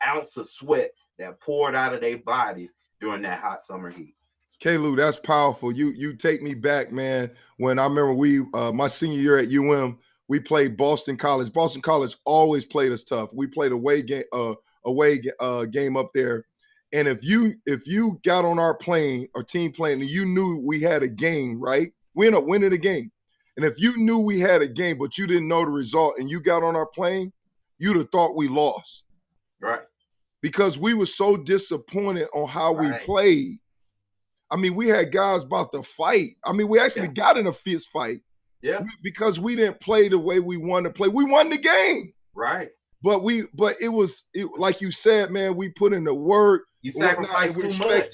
ounce of sweat that poured out of their bodies during that hot summer heat. K-Lou, that's powerful. You take me back, man. When I remember my senior year at UM, we played Boston College. Boston College always played us tough. We played away game up there. And if you got on our plane or team plane and you knew we had a game, right? We ended up winning the game. And if you knew we had a game, but you didn't know the result and you got on our plane, you'd have thought we lost. Right. Because we were so disappointed on how we played. I mean, we had guys about to fight. I mean, we actually got in a fist fight. Yeah. Because we didn't play the way we wanted to play. We won the game. Right. But it was like you said, man, we put in the work. You sacrificed too much.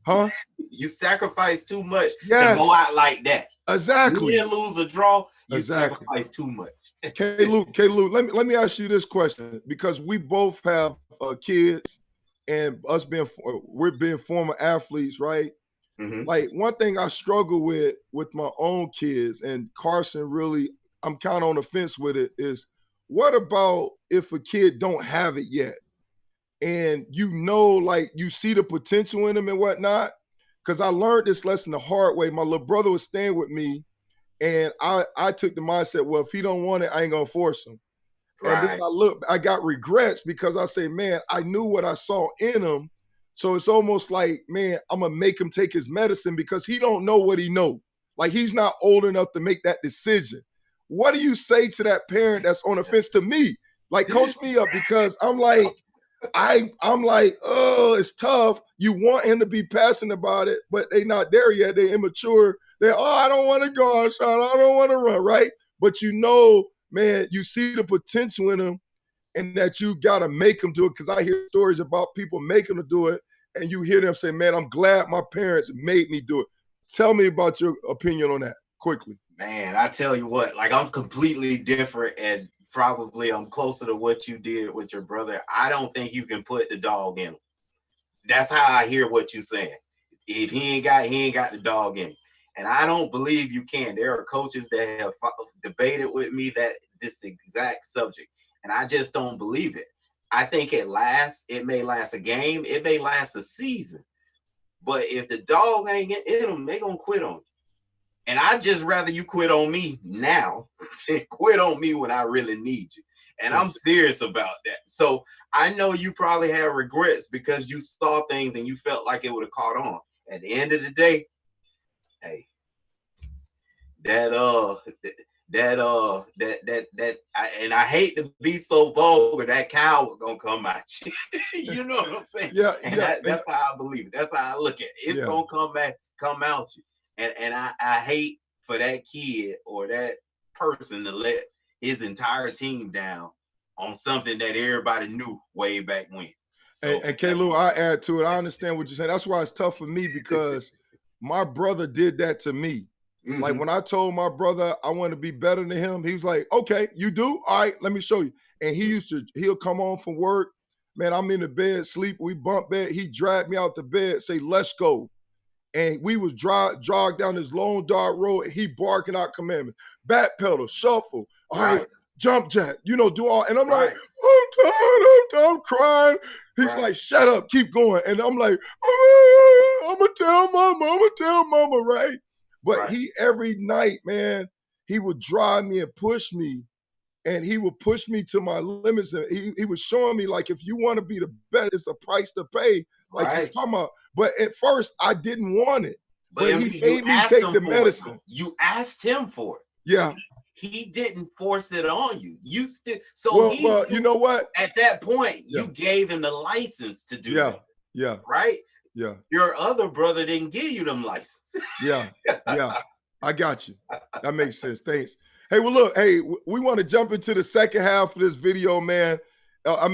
Huh? You sacrificed too much to go out like that. Exactly. You didn't lose a draw. You sacrificed too much. K-Lou, let me ask you this question, because we both have kids, and we're being former athletes, right? Mm-hmm. Like, one thing I struggle with my own kids, and Carson really, I'm kind of on the fence with it, is what about if a kid don't have it yet? And like you see the potential in them and whatnot? Because I learned this lesson the hard way. My little brother was staying with me, and I took the mindset, well, if he don't want it, I ain't gonna force him. Right. And then I got regrets because I say, man, I knew what I saw in him. So it's almost like, man, I'm gonna make him take his medicine because he don't know what he know. Like, he's not old enough to make that decision. What do you say to that parent that's on the fence? To me, like, coach me up, because I'm like, I'm like, oh, it's tough. You want him to be passionate about it, but they not there yet. They're immature. I don't want to go outside. I don't want to run, right? But man, you see the potential in them, and that you got to make them do it. Because I hear stories about people making them do it, and you hear them say, man, I'm glad my parents made me do it. Tell me about your opinion on that quickly. Man, I tell you what, like, I'm completely different, and probably I'm closer to what you did with your brother. I don't think you can put the dog in him. That's how I hear what you're saying. If he ain't got the dog in him. And I don't believe you can. There are coaches that have debated with me this exact subject, and I just don't believe it. I think it may last a game, it may last a season. But if the dog ain't in them, they gonna quit on you. And I just rather you quit on me now than quit on me when I really need you. And I'm serious about that. So I know you probably have regrets because you saw things and you felt like it would have caught on. At the end of the day, hey, and I hate to be so vulgar, that coward gonna come out you. You know what I'm saying? Yeah, and that's how I believe it. That's how I look at it. It's gonna come out you. And I hate for that kid or that person to let his entire team down on something that everybody knew way back when. So, and K-Lou, I add to it. I understand what you're saying. That's why it's tough for me, because my brother did that to me. Mm-hmm. Like when I told my brother I want to be better than him, he was like, okay, you do? All right, let me show you. And he'll come home from work. Man, I'm in the bed, sleep. We bump bed. He dragged me out the bed, say, let's go. And we was jog down this long, dark road, and he barking out commandments. Back pedal, shuffle. All right, jump jack, do all. And I'm like, I'm tired, I'm crying. He's like, shut up, keep going. And I'm like, I'm going to tell mama, right? But he, every night, man, he would drive me and push me. And he would push me to my limits. And he was showing me, like, if you want to be the best, it's a price to pay. Like you're talking about. But at first, I didn't want it. But he made me take the medicine. You asked him for it. Yeah. He didn't force it on you. You still. So well, you know what? At that point, you gave him the license to do that. Yeah. Right? Yeah. Your other brother didn't give you them license. Yeah. I got you. That makes sense. Thanks. Hey, well, look, we want to jump into the second half of this video, man. I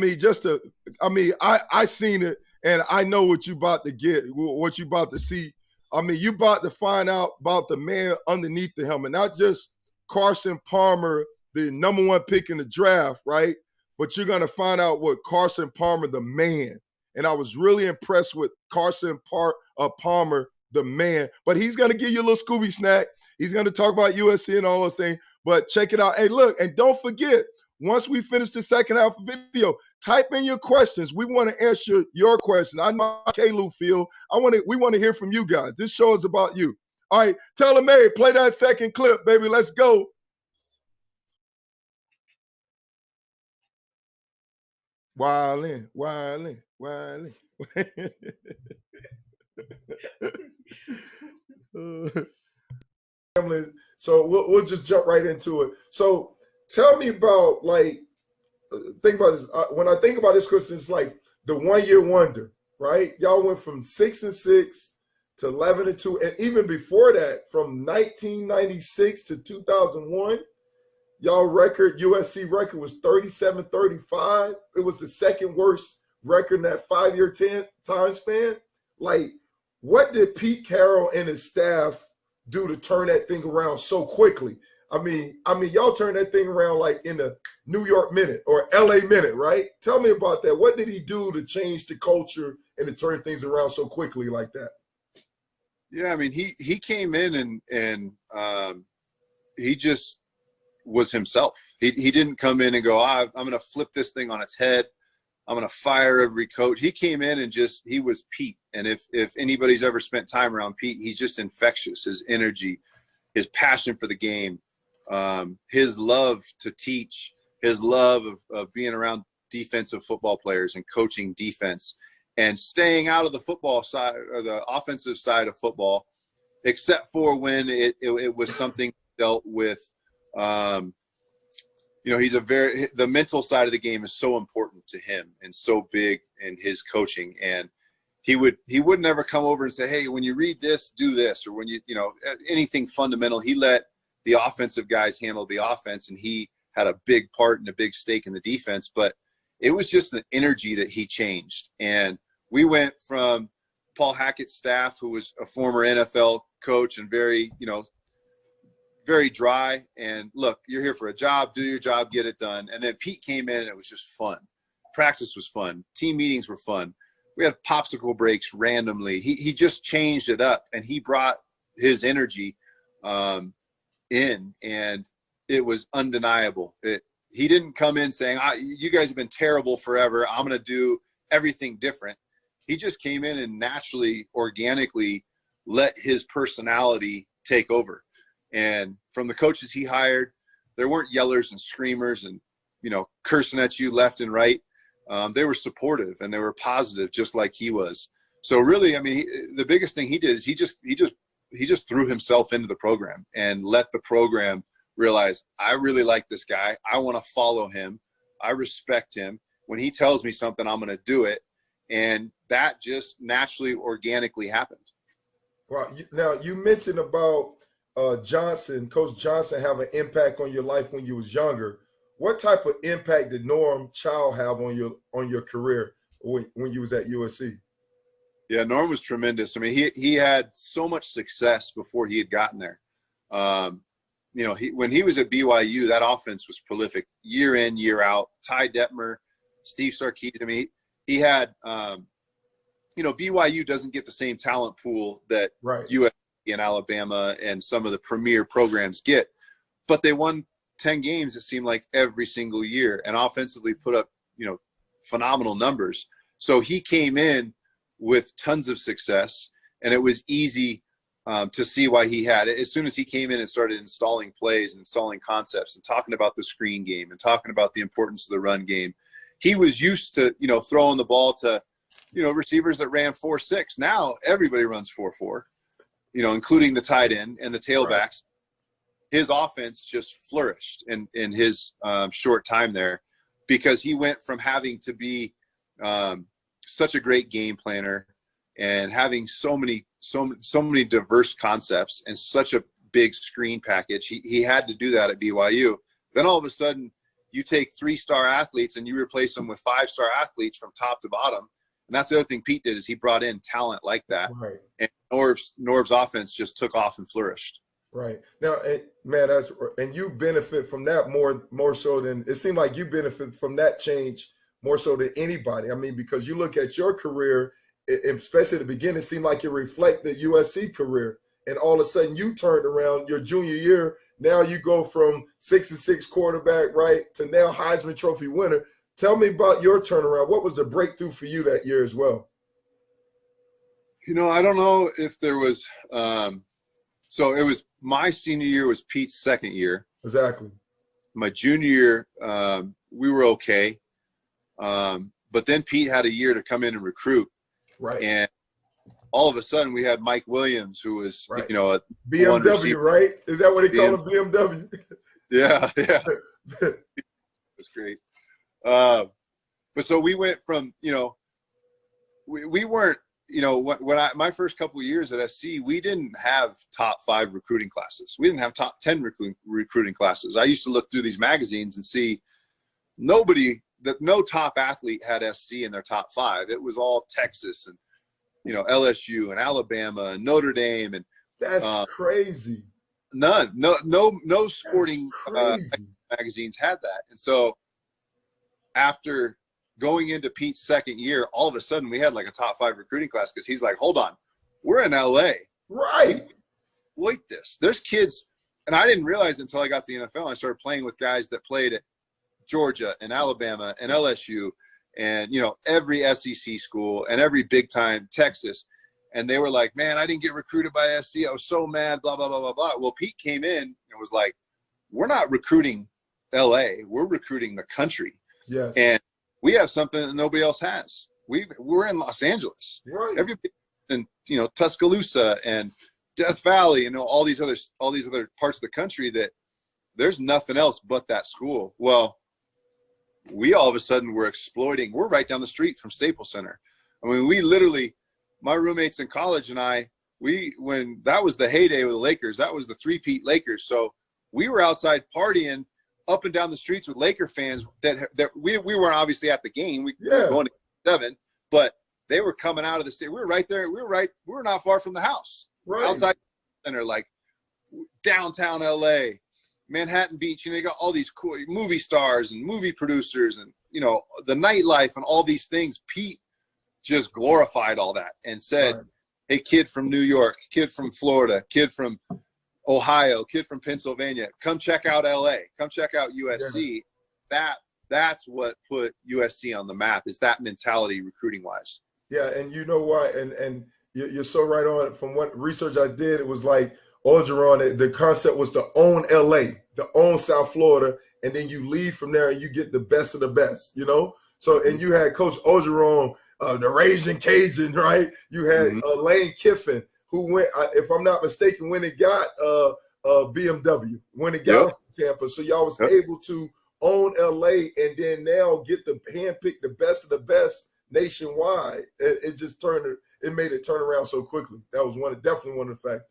seen it, and I know what you about to get, what you about to see. I mean, you about to find out about the man underneath the helmet, not just Carson Palmer, the #1 pick in the draft, right? But you're going to find out what Carson Palmer, the man. And I was really impressed with Carson Palmer, the man. But he's going to give you a little Scooby snack. He's going to talk about USC and all those things. But check it out. Hey, look, and don't forget, once we finish the second half of the video, type in your questions. We want to answer your question. I know how K-Lou feel. We want to hear from you guys. This show is about you. All right, tell him, hey, play that second clip, baby. Let's go. Wildin'. So we'll just jump right into it. So tell me about, like, think about this. When I think about this, Chris, it's like the 1 year wonder, right? Y'all went from 6-6 to 11-2, and even before that, from 1996 to 2001, y'all USC record was 37-35. It was the second worst record in that 5-year time span. Like, what did Pete Carroll and his staff do to turn that thing around so quickly? I mean, y'all turned that thing around like in the New York minute or LA minute, right? Tell me about that. What did he do to change the culture and to turn things around so quickly like that? Yeah, I mean, he came in and he just was himself. He didn't come in and go, I'm going to flip this thing on its head. I'm going to fire every coach. He came in and he was Pete. And if anybody's ever spent time around Pete, he's just infectious. His energy, his passion for the game, his love to teach, his love of being around defensive football players and coaching defense and staying out of the football side or the offensive side of football, except for when it was something dealt with. The mental side of the game is so important to him and so big in his coaching. And he would never come over and say, hey, when you read this, do this, or when anything fundamental. He let the offensive guys handle the offense, and he had a big part and a big stake in the defense. But it was just an energy that he changed. And we went from Paul Hackett's staff, who was a former NFL coach and very dry, and look, you're here for a job, do your job, get it done. And then Pete came in and it was just fun. Practice was fun. Team meetings were fun. We had popsicle breaks randomly. He just changed it up, and he brought his energy in, and it was undeniable. He didn't come in saying, you guys have been terrible forever, I'm going to do everything different. He just came in and naturally, organically let his personality take over. And from the coaches he hired, there weren't yellers and screamers and, cursing at you left and right. They were supportive and they were positive, just like he was. So really, I mean, the biggest thing he did is he just threw himself into the program and let the program realize I really like this guy. I want to follow him. I respect him. When he tells me something, I'm going to do it. And that just naturally, organically happened. Well, now you mentioned about Johnson, Coach Johnson, have an impact on your life when you was younger. What type of impact did Norm Chow have on your career when you was at USC? Yeah, Norm was tremendous. I mean, he had so much success before he had gotten there. You know, when he was at BYU, that offense was prolific year in, year out. Ty Detmer, Steve Sarkisian. I mean, he had, you know, BYU doesn't get the same talent pool that USC and Alabama and some of the premier programs get, but they won 10 games, it seemed like, every single year, and offensively put up, you know, phenomenal numbers. So he came in with tons of success, and it was easy to see why he had it. As soon as he came in and started installing plays and installing concepts and talking about the screen game and talking about the importance of the run game, he was used to, you know, throwing the ball to, you know, receivers that ran 4.6. Now everybody runs 4.4, you know, including the tight end and the tailbacks. Right. His offense just flourished in his short time there, because he went from having to be such a great game planner and having so many diverse concepts and such a big screen package. He had to do that at BYU. Then all of a sudden you take 3-star athletes and you replace them with 5-star athletes from top to bottom. And that's the other thing Pete did, is he brought in talent like that. Right. And Norb's offense just took off and flourished. Right. Now, man, and you benefit from that more so than, it seemed like you benefit from that change more so than anybody. I mean, because you look at your career, especially at the beginning, it seemed like it reflected the USC career. And all of a sudden you turned around your junior year. Now you go from 6-6 quarterback, right, to now Heisman Trophy winner. Tell me about your turnaround. What was the breakthrough for you that year as well? You know, I don't know if there was so it was my senior year was Pete's second year. Exactly. My junior year, we were okay. But then Pete had a year to come in and recruit. Right. And all of a sudden we had Mike Williams, who was, you know, a BMW, right? Is that what they call him, BMW? Yeah, yeah. That's great. But so we went from, you know, we weren't, you know, when my first couple of years at SC, we didn't have top 5 recruiting classes. We didn't have top 10 recruiting classes. I used to look through these magazines and see no top athlete had SC in their top 5. It was all Texas and, you know, LSU and Alabama and Notre Dame. And that's crazy. No sporting magazines had that. And so after going into Pete's second year, all of a sudden we had like a top 5 recruiting class, because he's like, hold on, we're in LA. Right. Wait, there's kids. And I didn't realize until I got to the NFL, I started playing with guys that played at Georgia and Alabama and LSU and, you know, every SEC school and every big time Texas. And they were like, man, I didn't get recruited by SC. I was so mad, blah, blah, blah, blah, blah. Well, Pete came in and was like, we're not recruiting LA. We're recruiting the country. Yes. And we have something that nobody else has. We're in Los Angeles. Right. Everybody in, you know, Tuscaloosa and Death Valley, you know, all these other parts of the country that there's nothing else but that school. Well, we all of a sudden were exploiting. We're right down the street from Staples Center. I mean, we literally, my roommates in college and I, when that was the heyday of the Lakers, that was the three-peat Lakers. So we were outside partying up and down the streets with Laker fans that we weren't obviously at the game. We were going to 7, but they were coming out of the state. We were right there. We were not far from the house. Right. Outside center, like downtown LA, Manhattan Beach. You know, you got all these cool movie stars and movie producers and, you know, the nightlife and all these things. Pete just glorified all that and said, hey, kid from New York, kid from Florida, kid from Ohio, kid from Pennsylvania, come check out LA, come check out USC. Yeah. That's what put USC on the map, is that mentality recruiting wise. Yeah. And you know what? And you're so right on it. From what research I did, it was like Orgeron, the concept was to own LA, to own South Florida, and then you leave from there and you get the best of the best, you know? So, and you had Coach Orgeron, the Raging Cajun, right? You had Lane Kiffin, who went, if I'm not mistaken, when it got BMW, when it got Tampa. So y'all was Yep. able to own LA and then now get the handpick the best of the best nationwide. It just made it turn around so quickly. That was definitely one of the factors.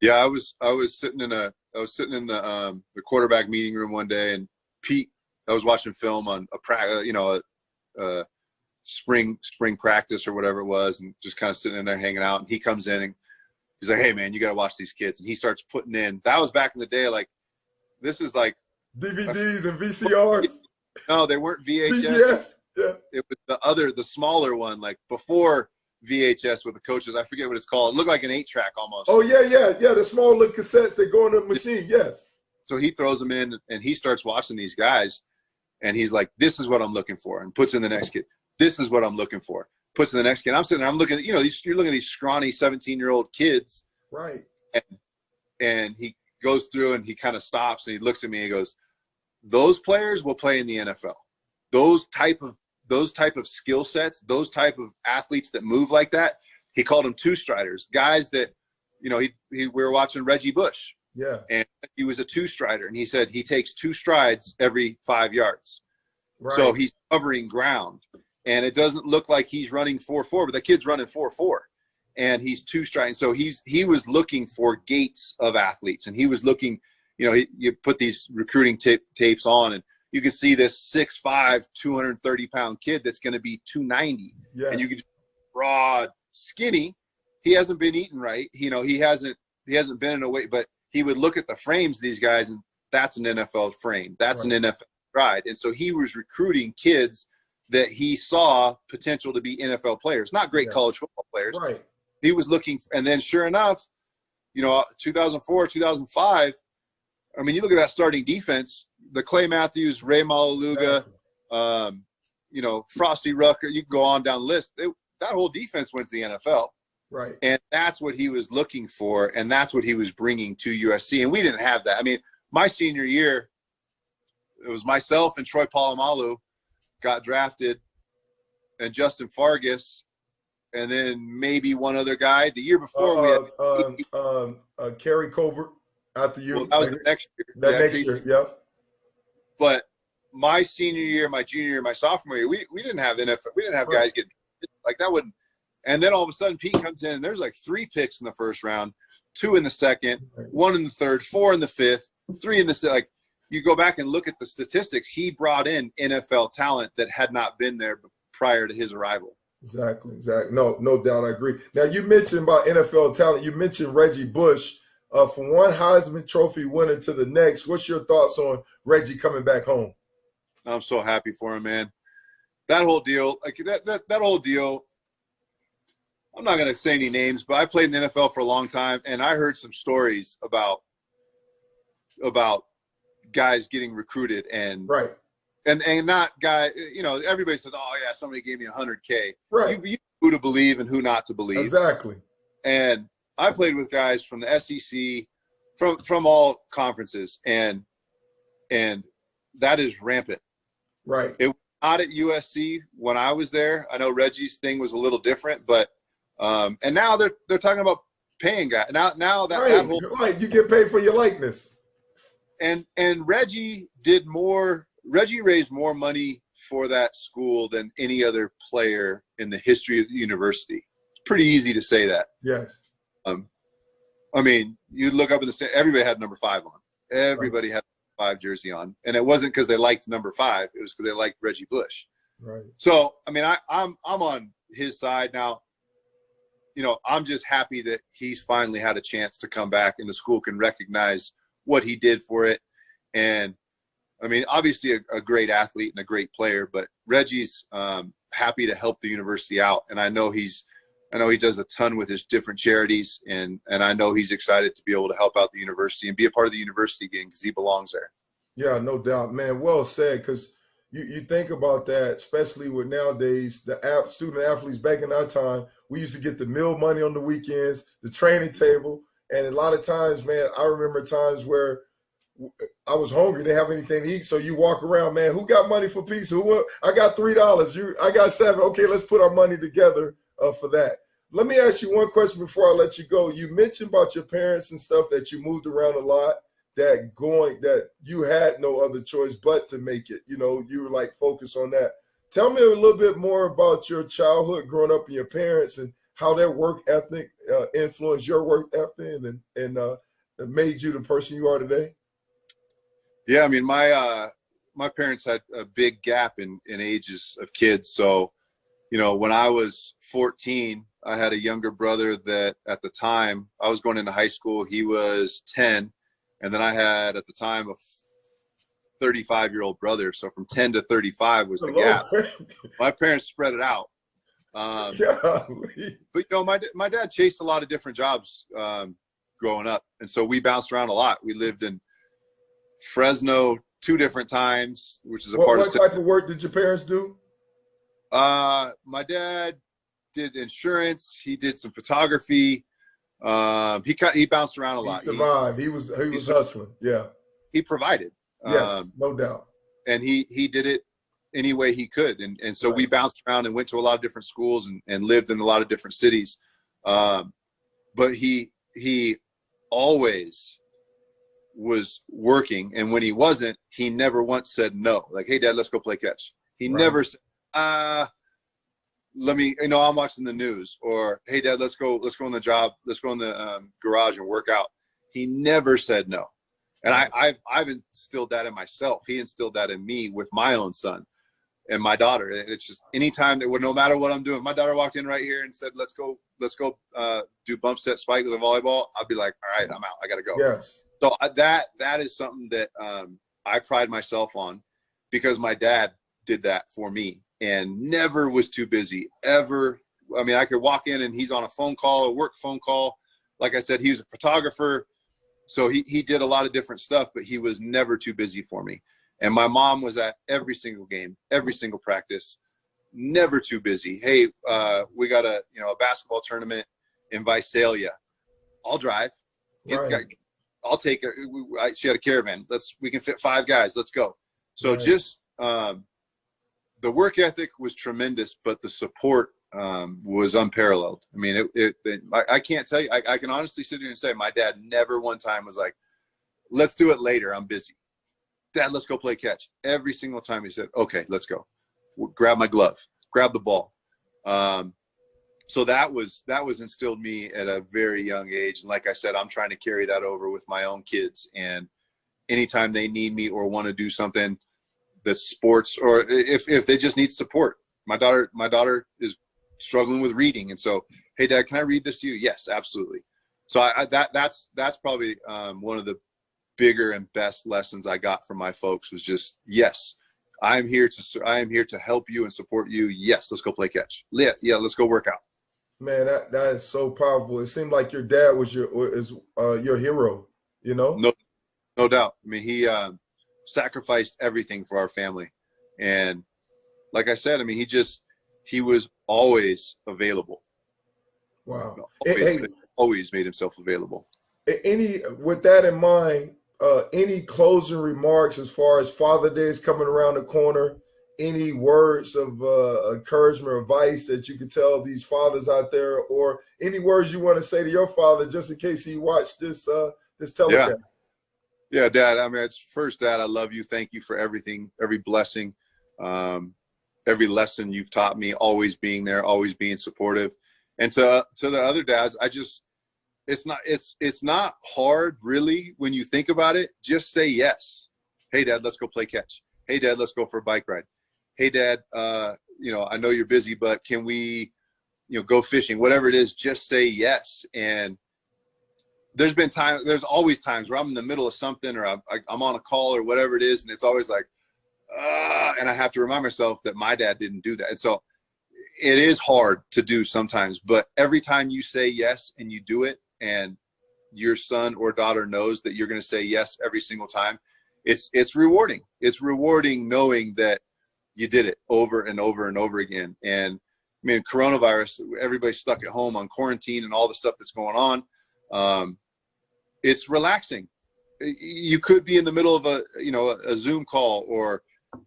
Yeah, I was sitting in the quarterback meeting room one day, and Pete, I was watching film on a spring practice or whatever it was, and just kind of sitting in there hanging out. And he comes in and he's like, "Hey man, you got to watch these kids." And he starts putting in. That was back in the day. Like, this is like DVDs and VCRs. No, they weren't VHS. VHS. Yeah. It was the smaller one, like before VHS with the coaches. I forget what it's called. It looked like an 8-track almost. Oh yeah. The small little cassettes that go in the machine. Yes. So he throws them in, and he starts watching these guys, and he's like, "This is what I'm looking for," and puts in the next kid. "This is what I'm looking for." Puts in the next kid. I'm sitting there, I'm looking at, you're looking at these scrawny 17-year-old kids. Right. And he goes through and he kind of stops and he looks at me and he goes, "Those players will play in the NFL. Those type of skill sets, those type of athletes that move like that." He called them two-striders, guys that, we were watching Reggie Bush. Yeah. And he was a two-strider. And he said he takes 2 strides every 5 yards. Right. So he's covering ground. And it doesn't look like he's running 4.4, but the kid's running 4.4. And he's 2-striding. So he was looking for gaits of athletes. And he was looking, you put these recruiting tapes on, and you can see this 6'5", 230-pound kid that's going to be 290. Yes. And you can just broad, skinny. He hasn't been eating right. He hasn't been in a way, but he would look at the frames of these guys, and that's an NFL frame. That's right. an NFL stride. And so he was recruiting kids that he saw potential to be NFL players, not great college football players. Right. He was looking, and then sure enough, 2004, 2005, I mean, you look at that starting defense, the Clay Matthews, Ray Malaluga, Frosty Rucker, you can go on down the list. That whole defense went to the NFL. Right. And that's what he was looking for, and that's what he was bringing to USC. And we didn't have that. I mean, my senior year, it was myself and Troy Polamalu got drafted, and Justin Fargas, and then maybe one other guy. The year before we had Kerry Colbert after you. Well, that was the next year. Next year, yep. But my senior year, my junior year, my sophomore year, we didn't have NFL. We didn't have guys getting like that. Wouldn't. And then all of a sudden, Pete comes in, and there's like 3 picks in the first round, 2 in the second, 1 in the third, 4 in the fifth, 3 in the sixth. Like, you go back and look at the statistics, he brought in NFL talent that had not been there prior to his arrival. Exactly. No doubt, I agree. Now, you mentioned about NFL talent. You mentioned Reggie Bush. From one Heisman Trophy winner to the next, what's your thoughts on Reggie coming back home? I'm so happy for him, man. That whole deal, that whole deal, I'm not going to say any names, but I played in the NFL for a long time, and I heard some stories about guys getting recruited and not guy. Everybody says, "Oh yeah, somebody gave me $100K." Right. You who to believe and who not to believe. Exactly. And I played with guys from the SEC, from all conferences, and that is rampant. Right. It was not at USC when I was there. I know Reggie's thing was a little different, but and now they're talking about paying guys. Now that whole you get paid for your likeness. And Reggie raised more money for that school than any other player in the history of the university. It's pretty easy to say that. Yes. I mean, you look up in the state, everybody had number 5 on. Everybody had a 5 jersey on. And it wasn't because they liked number 5. It was because they liked Reggie Bush. Right. So, I mean, I'm on his side now. I'm just happy that he's finally had a chance to come back and the school can recognize what he did for it. And I mean, obviously a great athlete and a great player, but Reggie's happy to help the university out. And I know he does a ton with his different charities, and I know he's excited to be able to help out the university and be a part of the university again because he belongs there. Yeah, no doubt, man. Well said, because you think about that, especially with nowadays, the student athletes back in our time, we used to get the meal money on the weekends, the training table. And a lot of times, man, I remember times where I was hungry, didn't have anything to eat. So you walk around, man, who got money for pizza? I got $3. I got $7. Okay, let's put our money together for that. Let me ask you one question before I let you go. You mentioned about your parents and stuff, that you moved around a lot. that you had no other choice but to make it. You know, you were like focused on that. Tell me a little bit more about your childhood growing up and your parents and how their work ethic influenced your work ethic and made you the person you are today. Yeah, I mean, my parents had a big gap in ages of kids. So, you know, when I was 14, I had a younger brother that at the time I was going into high school, he was 10. And then I had at the time a 35-year-old brother. So from 10 to 35 was the gap. My parents spread it out. But, you know, my dad chased a lot of different jobs growing up. And so we bounced around a lot. We lived in Fresno 2 different times, which is what type of work did your parents do? My dad did insurance. He did some photography. He bounced around a lot. He survived. He was hustling. Yeah. He provided. Yes, no doubt. And he did it any way he could. And so we bounced around and went to a lot of different schools and lived in a lot of different cities. But he always was working. And when he wasn't, he never once said no. Like, hey, Dad, let's go play catch. He never said, let me, you know, I'm watching the news, or, hey, Dad, let's go on the job. Let's go in the garage and work out. He never said no. And I've instilled that in myself. He instilled that in me with my own son and my daughter. It's just anytime that no matter what I'm doing, my daughter walked in right here and said, let's go do bump set spike with a volleyball. I'll be like, all right, I'm out. I got to go. Yes. So that is something that I pride myself on, because my dad did that for me and never was too busy ever. I mean, I could walk in and he's on a phone call, a work phone call. Like I said, he was a photographer. So he did a lot of different stuff, but he was never too busy for me. And my mom was at every single game, every single practice, never too busy. Hey, we got a basketball tournament in Visalia. I'll drive. I'll take her. She had a caravan. We can fit 5 guys. Let's go. So just the work ethic was tremendous, but the support was unparalleled. I mean, I can't tell you. I can honestly sit here and say my dad never one time was like, let's do it later. I'm busy. Dad, let's go play catch. Every single time he said, okay, let's go. Grab my glove. Grab the ball. So that was instilled in me at a very young age. And like I said, I'm trying to carry that over with my own kids. And anytime they need me or want to do something that's sports, or if they just need support. My daughter is struggling with reading. And so, hey, Dad, can I read this to you? Yes, absolutely. So that's probably one of the bigger and best lessons I got from my folks was just, yes, I am here to help you and support you. Yes, let's go play catch. Yeah, let's go work out. Man, that is so powerful. It seemed like your dad was your hero, you know? No doubt. I mean, he sacrificed everything for our family. And like I said, I mean, he was always available. Wow. Always made himself available. With that in mind, any closing remarks as far as Father Day is coming around the corner? Any words of encouragement or advice that you could tell these fathers out there, or any words you want to say to your father just in case he watched this telecast? Yeah, Dad. I mean, first, Dad, I love you. Thank you for everything, every blessing, every lesson you've taught me, always being there, always being supportive. And to the other dads, it's not hard really when you think about it. Just say yes. Hey, Dad, let's go play catch. Hey, Dad, let's go for a bike ride. Hey, Dad, I know you're busy, but can we, go fishing? Whatever it is, just say yes. And there's always times where I'm in the middle of something, or I'm on a call or whatever it is, and it's always like, and I have to remind myself that my dad didn't do that. And so it is hard to do sometimes, but every time you say yes and you do it, and your son or daughter knows that you're going to say yes every single time, it's rewarding. It's rewarding knowing that you did it over and over and over again. And I mean, coronavirus, everybody's stuck at home on quarantine and all the stuff that's going on. It's relaxing. You could be in the middle of a Zoom call or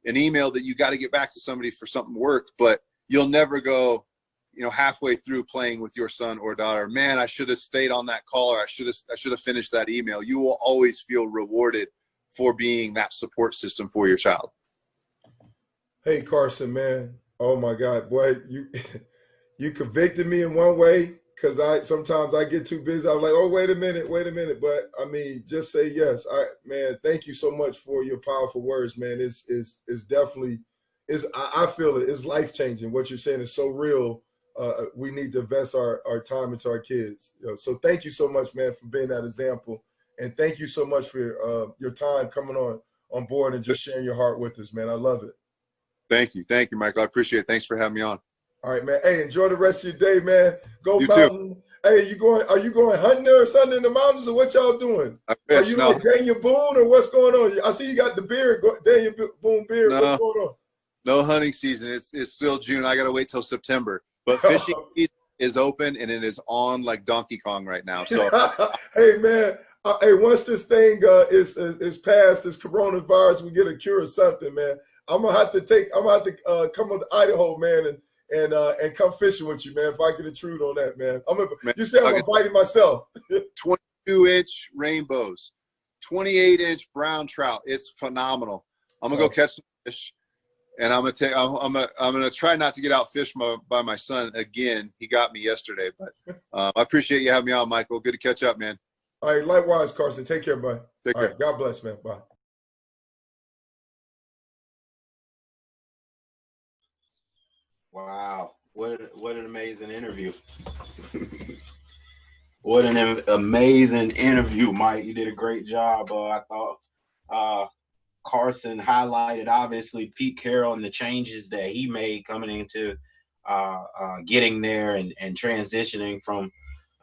an email that you got to get back to somebody for something work, but you'll never go, halfway through playing with your son or daughter, man, I should have stayed on that call, or I should have finished that email. You will always feel rewarded for being that support system for your child. Hey, Carson, man. Oh my God, boy, you convicted me in one way, because sometimes I get too busy. I'm like, oh, wait a minute. But I mean, just say yes. Man, thank you so much for your powerful words, man. It's definitely I feel it. It's life changing. What you're saying is so real. We need to invest our time into our kids. So thank you so much, man, for being that example, and thank you so much for your time coming on board and just sharing your heart with us, man. I love it. Thank you, Michael. I appreciate it. Thanks for having me on. All right, man. Hey, enjoy the rest of your day, man. Go You mountain. Too. Hey, are you going hunting or something in the mountains, or what y'all doing? Are you like Daniel Boone, or what's going on? I see you got the beard, Daniel Boone beard. No, what's going on? No hunting season. It's still June. I got to wait till September. But fishing season is open, and it is on like Donkey Kong right now. So, hey, man. Hey, once this thing is past, this coronavirus, we get a cure or something, man. I'm gonna have to come to Idaho, man, and come fishing with you, man. If I get a truth on that, man. You say I'm inviting myself. 22-inch rainbows, 28-inch brown trout. It's phenomenal. I'm gonna go catch some fish, and I'm gonna try not to get out fished by my son again. He got me yesterday, but I appreciate you having me on, Michael. Good to catch up, man. All right, likewise, Carson. Take care, bud. Take care. All right, God bless, man. Bye. Wow, what an amazing interview. What an amazing interview, Mike. You did a great job. I thought Carson highlighted, obviously, Pete Carroll and the changes that he made coming into getting there and transitioning from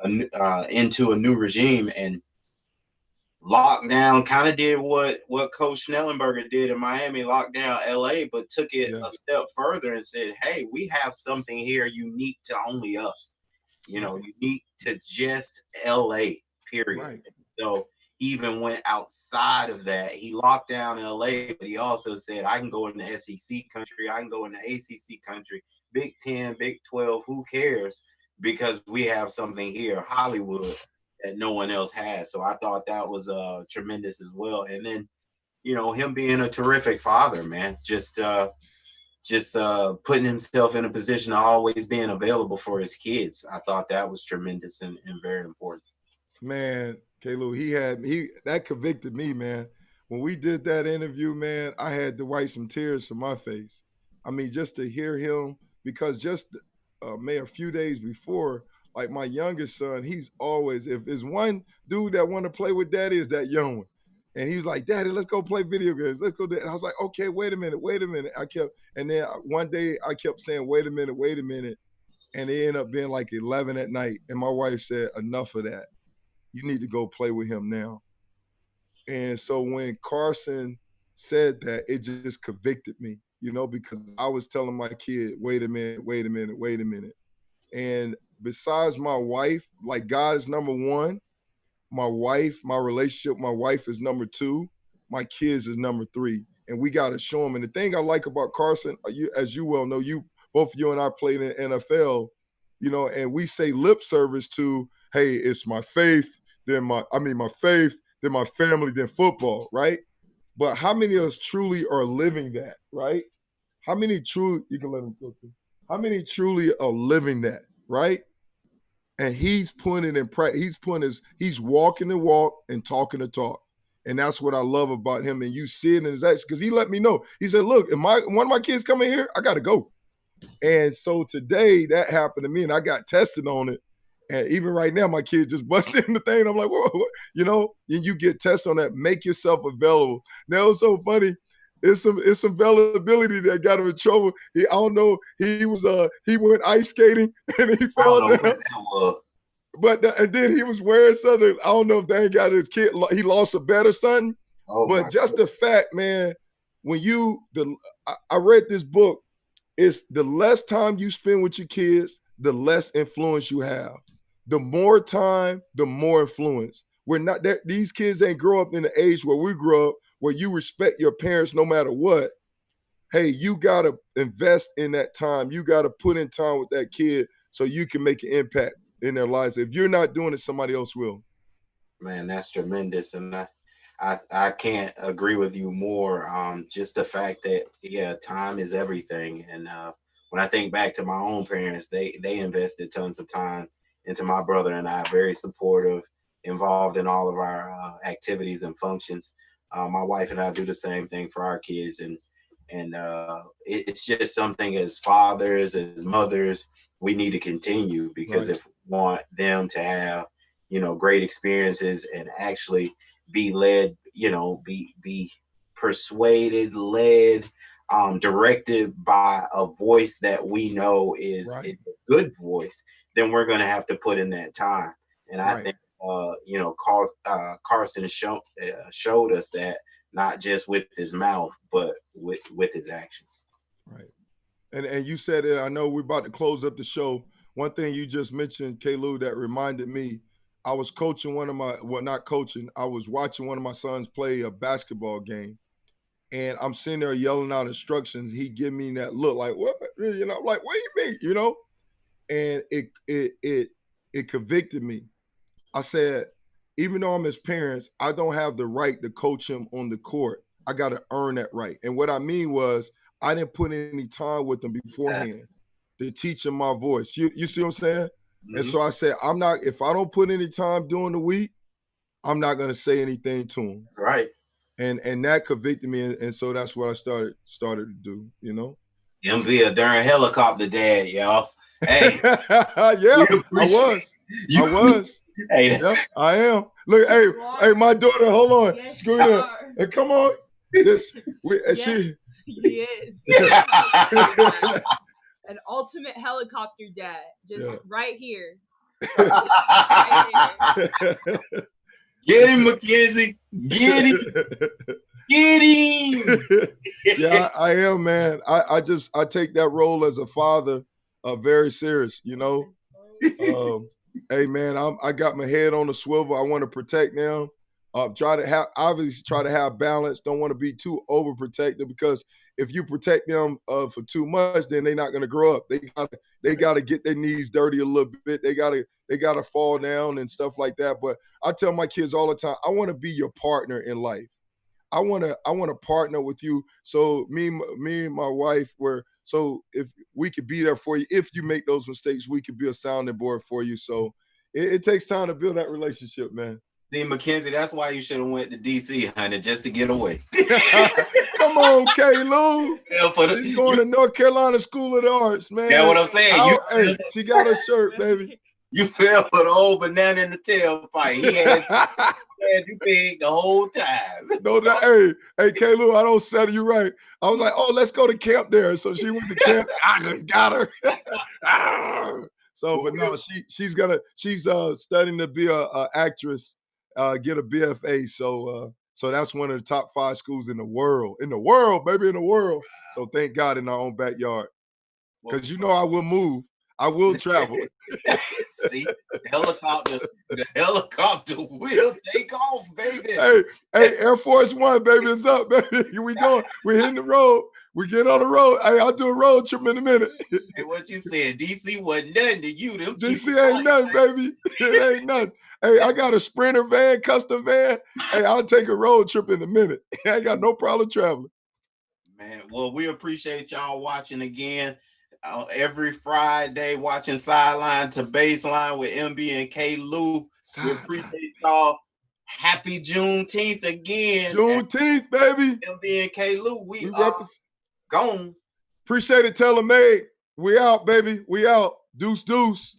into a new regime. And lockdown kind of did what Coach Schnellenberger did in Miami, locked down LA, but took it a step further and said, hey, we have something here unique to only us, unique to just LA, period. Right. So even went outside of that. He locked down LA, but he also said, I can go in the SEC country, I can go in the ACC country, Big 10, Big 12, who cares? Because we have something here, Hollywood, that no one else has. So I thought that was tremendous as well. And then, him being a terrific father, man, just putting himself in a position of always being available for his kids. I thought that was tremendous and very important. Man, K-Lou, that convicted me, man. When we did that interview, man, I had to wipe some tears from my face. I mean, just to hear him, because just a few days before, like my youngest son, he's always, if there's one dude that want to play with daddy, is that young one. And he was like, Daddy, let's go play video games. Let's go. And I was like, okay, wait a minute. And then one day I kept saying, wait a minute. And it ended up being like 11 at night. And my wife said, enough of that. You need to go play with him now. And so when Carson said that, it just convicted me, because I was telling my kid, wait a minute. And besides my wife, like God is number one, my relationship with my wife is number two, my kids is number three. And we got to show them. And the thing I like about Carson, as you well know, both you and I played in the NFL, and we say lip service to, hey, it's my faith, then my faith, then my family, then football, right? But how many of us truly are living that, right? How many truly are living that, right? And he's putting it in practice. He's walking the walk and talking the talk. And that's what I love about him. And you see it in his actions, because he let me know. He said, look, if one of my kids come in here, I got to go. And so today that happened to me, and I got tested on it. And even right now, my kid just busted in the thing. I'm like, whoa, and you get tested on that. Make yourself available. Now, it's so funny. It's some availability that got him in trouble. I don't know. He went ice skating and he fell down. And then he was wearing something. I don't know if they ain't got his kid. He lost a bet or something. But just the fact, man, I read this book. It's the less time you spend with your kids, the less influence you have. The more time, the more influence. We're not that these kids ain't grow up in the age where we grew up, where you respect your parents no matter what. Hey, you got to invest in that time. You got to put in time with that kid so you can make an impact in their lives. If you're not doing it, somebody else will. Man, that's tremendous, and I can't agree with you more. Just the fact that time is everything, and when I think back to my own parents, they invested tons of time into my brother and I. Very supportive, involved in all of our activities and functions. My wife and I do the same thing for our kids, and it's just something as fathers, as mothers, we need to continue, because if we want them to have great experiences and actually be led, be persuaded, led, directed by a voice that we know is a good voice, then we're going to have to put in that time. And I think, Carson showed us that, not just with his mouth, but with his actions. Right. And you said it, I know we're about to close up the show. One thing you just mentioned, K-Lou, that reminded me, I was coaching I was watching one of my sons play a basketball game, and I'm sitting there yelling out instructions. He give me that look like, what? I'm like, what do you mean? And it convicted me. I said, even though I'm his parents, I don't have the right to coach him on the court. I got to earn that right. And what I mean was, I didn't put any time with him beforehand to teach him my voice. You see what I'm saying? Mm-hmm. And so I said, if I don't put any time during the week, I'm not going to say anything to him. Right. And that convicted me. And so that's what I started to do, Him be a darn helicopter dad, y'all. Hey. Yeah, I was. Hey, I am. Look, hey, my daughter, hold on. Yes, Scooter. Hey, come on. Yes, he is. An ultimate helicopter dad, just right here. Right there. Get him, Mackenzie. Get him. Get him. Yeah, I am, man. I take that role as a father very serious, Hey, man, I got my head on the swivel. I want to protect them. Try to have balance. Don't want to be too overprotective, because if you protect them for too much, then they're not going to grow up. They got to get their knees dirty a little bit. They got to fall down and stuff like that. But I tell my kids all the time, I want to be your partner in life. I want to partner with you. So me and my wife so if we could be there for you, if you make those mistakes, we could be a sounding board for you. So it takes time to build that relationship, man. See, Mackenzie, that's why you should have went to DC, honey, just to get away. Come on, K-Lou. She's going to North Carolina School of the Arts, man. That's what I'm saying. She got her shirt, baby. You fell for the old banana in the tailpipe. He had you big the whole time. No, hey, K-Lou, I don't settle you right. I was like, oh, let's go to camp there. So she went to camp. I got her. So, but no, she's studying to be a actress, get a BFA. So that's one of the top 5 schools in the world, baby, in the world. So thank God in our own backyard, because I will move. I will travel. See, the helicopter will take off, baby. Hey, Air Force One, baby, it's up, baby. We going. We're hitting the road. We get on the road. Hey, I'll do a road trip in a minute. Hey, what you said? DC wasn't nothing to you. DC ain't nothing, baby. It ain't nothing. Hey, I got a Sprinter van, custom van. Hey, I'll take a road trip in a minute. I ain't got no problem traveling. Man, well, we appreciate y'all watching again. Every Friday, watching Sideline to Baseline with MB and K-Lou. We appreciate y'all. Happy Juneteenth again. Juneteenth, baby. MB and K-Lou, we gone. Appreciate it, TaylorMade. We out, baby. We out. Deuce, deuce.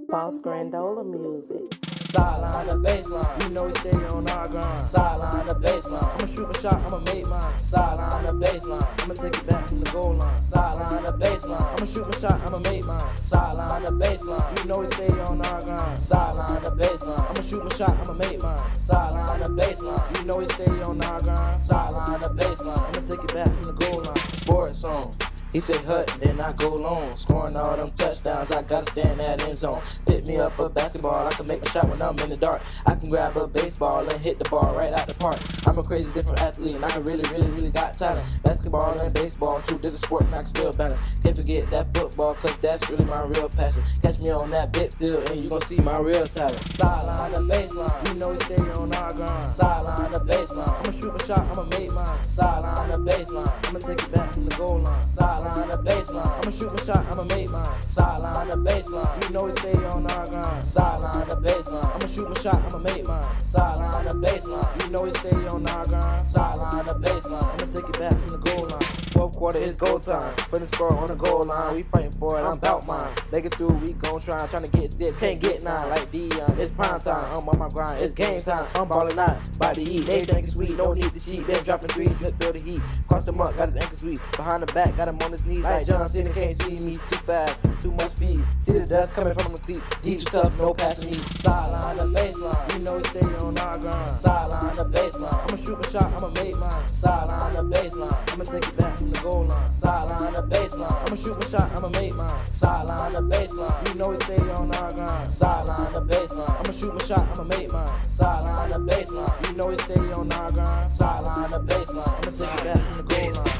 Boss Grandola music. Sideline to baseline, you know we stay on our grind. Sideline to baseline, I'ma shoot my shot, I'ma make mine. Sideline to baseline, I'ma take it back from the goal line. Sideline to baseline, I'ma shoot my shot, I'ma make mine. Sideline to baseline, you know we stay on our grind. Sideline to baseline, I'ma shoot my shot, I'ma make mine. Sideline to baseline, you know we stay on our grind. Sideline to baseline, I'ma take it back from the goal line. Sports on. He said hut, then I go long. Scoring all them touchdowns, I gotta stand that end zone. Pick me up a basketball, I can make a shot when I'm in the dark. I can grab a baseball and hit the ball right out the park. I'm a crazy different athlete and I can really got talent. Basketball and baseball, two different sports and I can still balance. Can't forget that football, cause that's really my real passion. Catch me on that big field and you gon' see my real talent. Sideline the baseline, you know we stay on our grind. Sideline the baseline, I'ma shoot my shot, I'ma make mine. Sideline the baseline, I'ma take it back from the goal line. Sideline the baseline, I'ma shoot my shot, I'ma make mine. Sideline the baseline, you know we stay on our grind. Sideline the baseline, I'ma shoot my shot, I'ma make mine. Sideline the baseline, you know we stay on our grind. Sideline the baseline, I'ma take it back from the goal line. Fourth quarter is goal time, finna score on the goal line. We fighting for it, I'm bout mine. Make it through, we gon' trying to get 6, can't get 9 like Dion. It's prime time, I'm on my grind, it's game time. I'm ballin' out, by to eat. They think it's sweet, no need to cheat. Then dropping threes, hit feel the heat. Cross him up, got his ankle sweet. Behind the back, got him on his knees like John Cena. Can't see me too fast, too much speed. See the dust coming from the cleats. Deep too tough, no passing me. Sideline the baseline, you know we stay on our grind. Sideline the baseline, I'ma shoot my shot, I'ma make mine. Sideline the baseline, I'ma take it back from the goal line. Sideline the baseline, I'ma shoot my shot, I'ma make mine. Sideline the baseline, you know we stay on our grind. Sideline the baseline, I'ma shoot my shot, I'ma make mine. Sideline the baseline, you know we stay on our grind. Sideline the baseline, I'ma take it back from the goal line.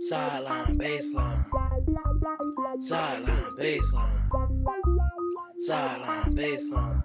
Sideline baseline. Sideline baseline. Sideline baseline.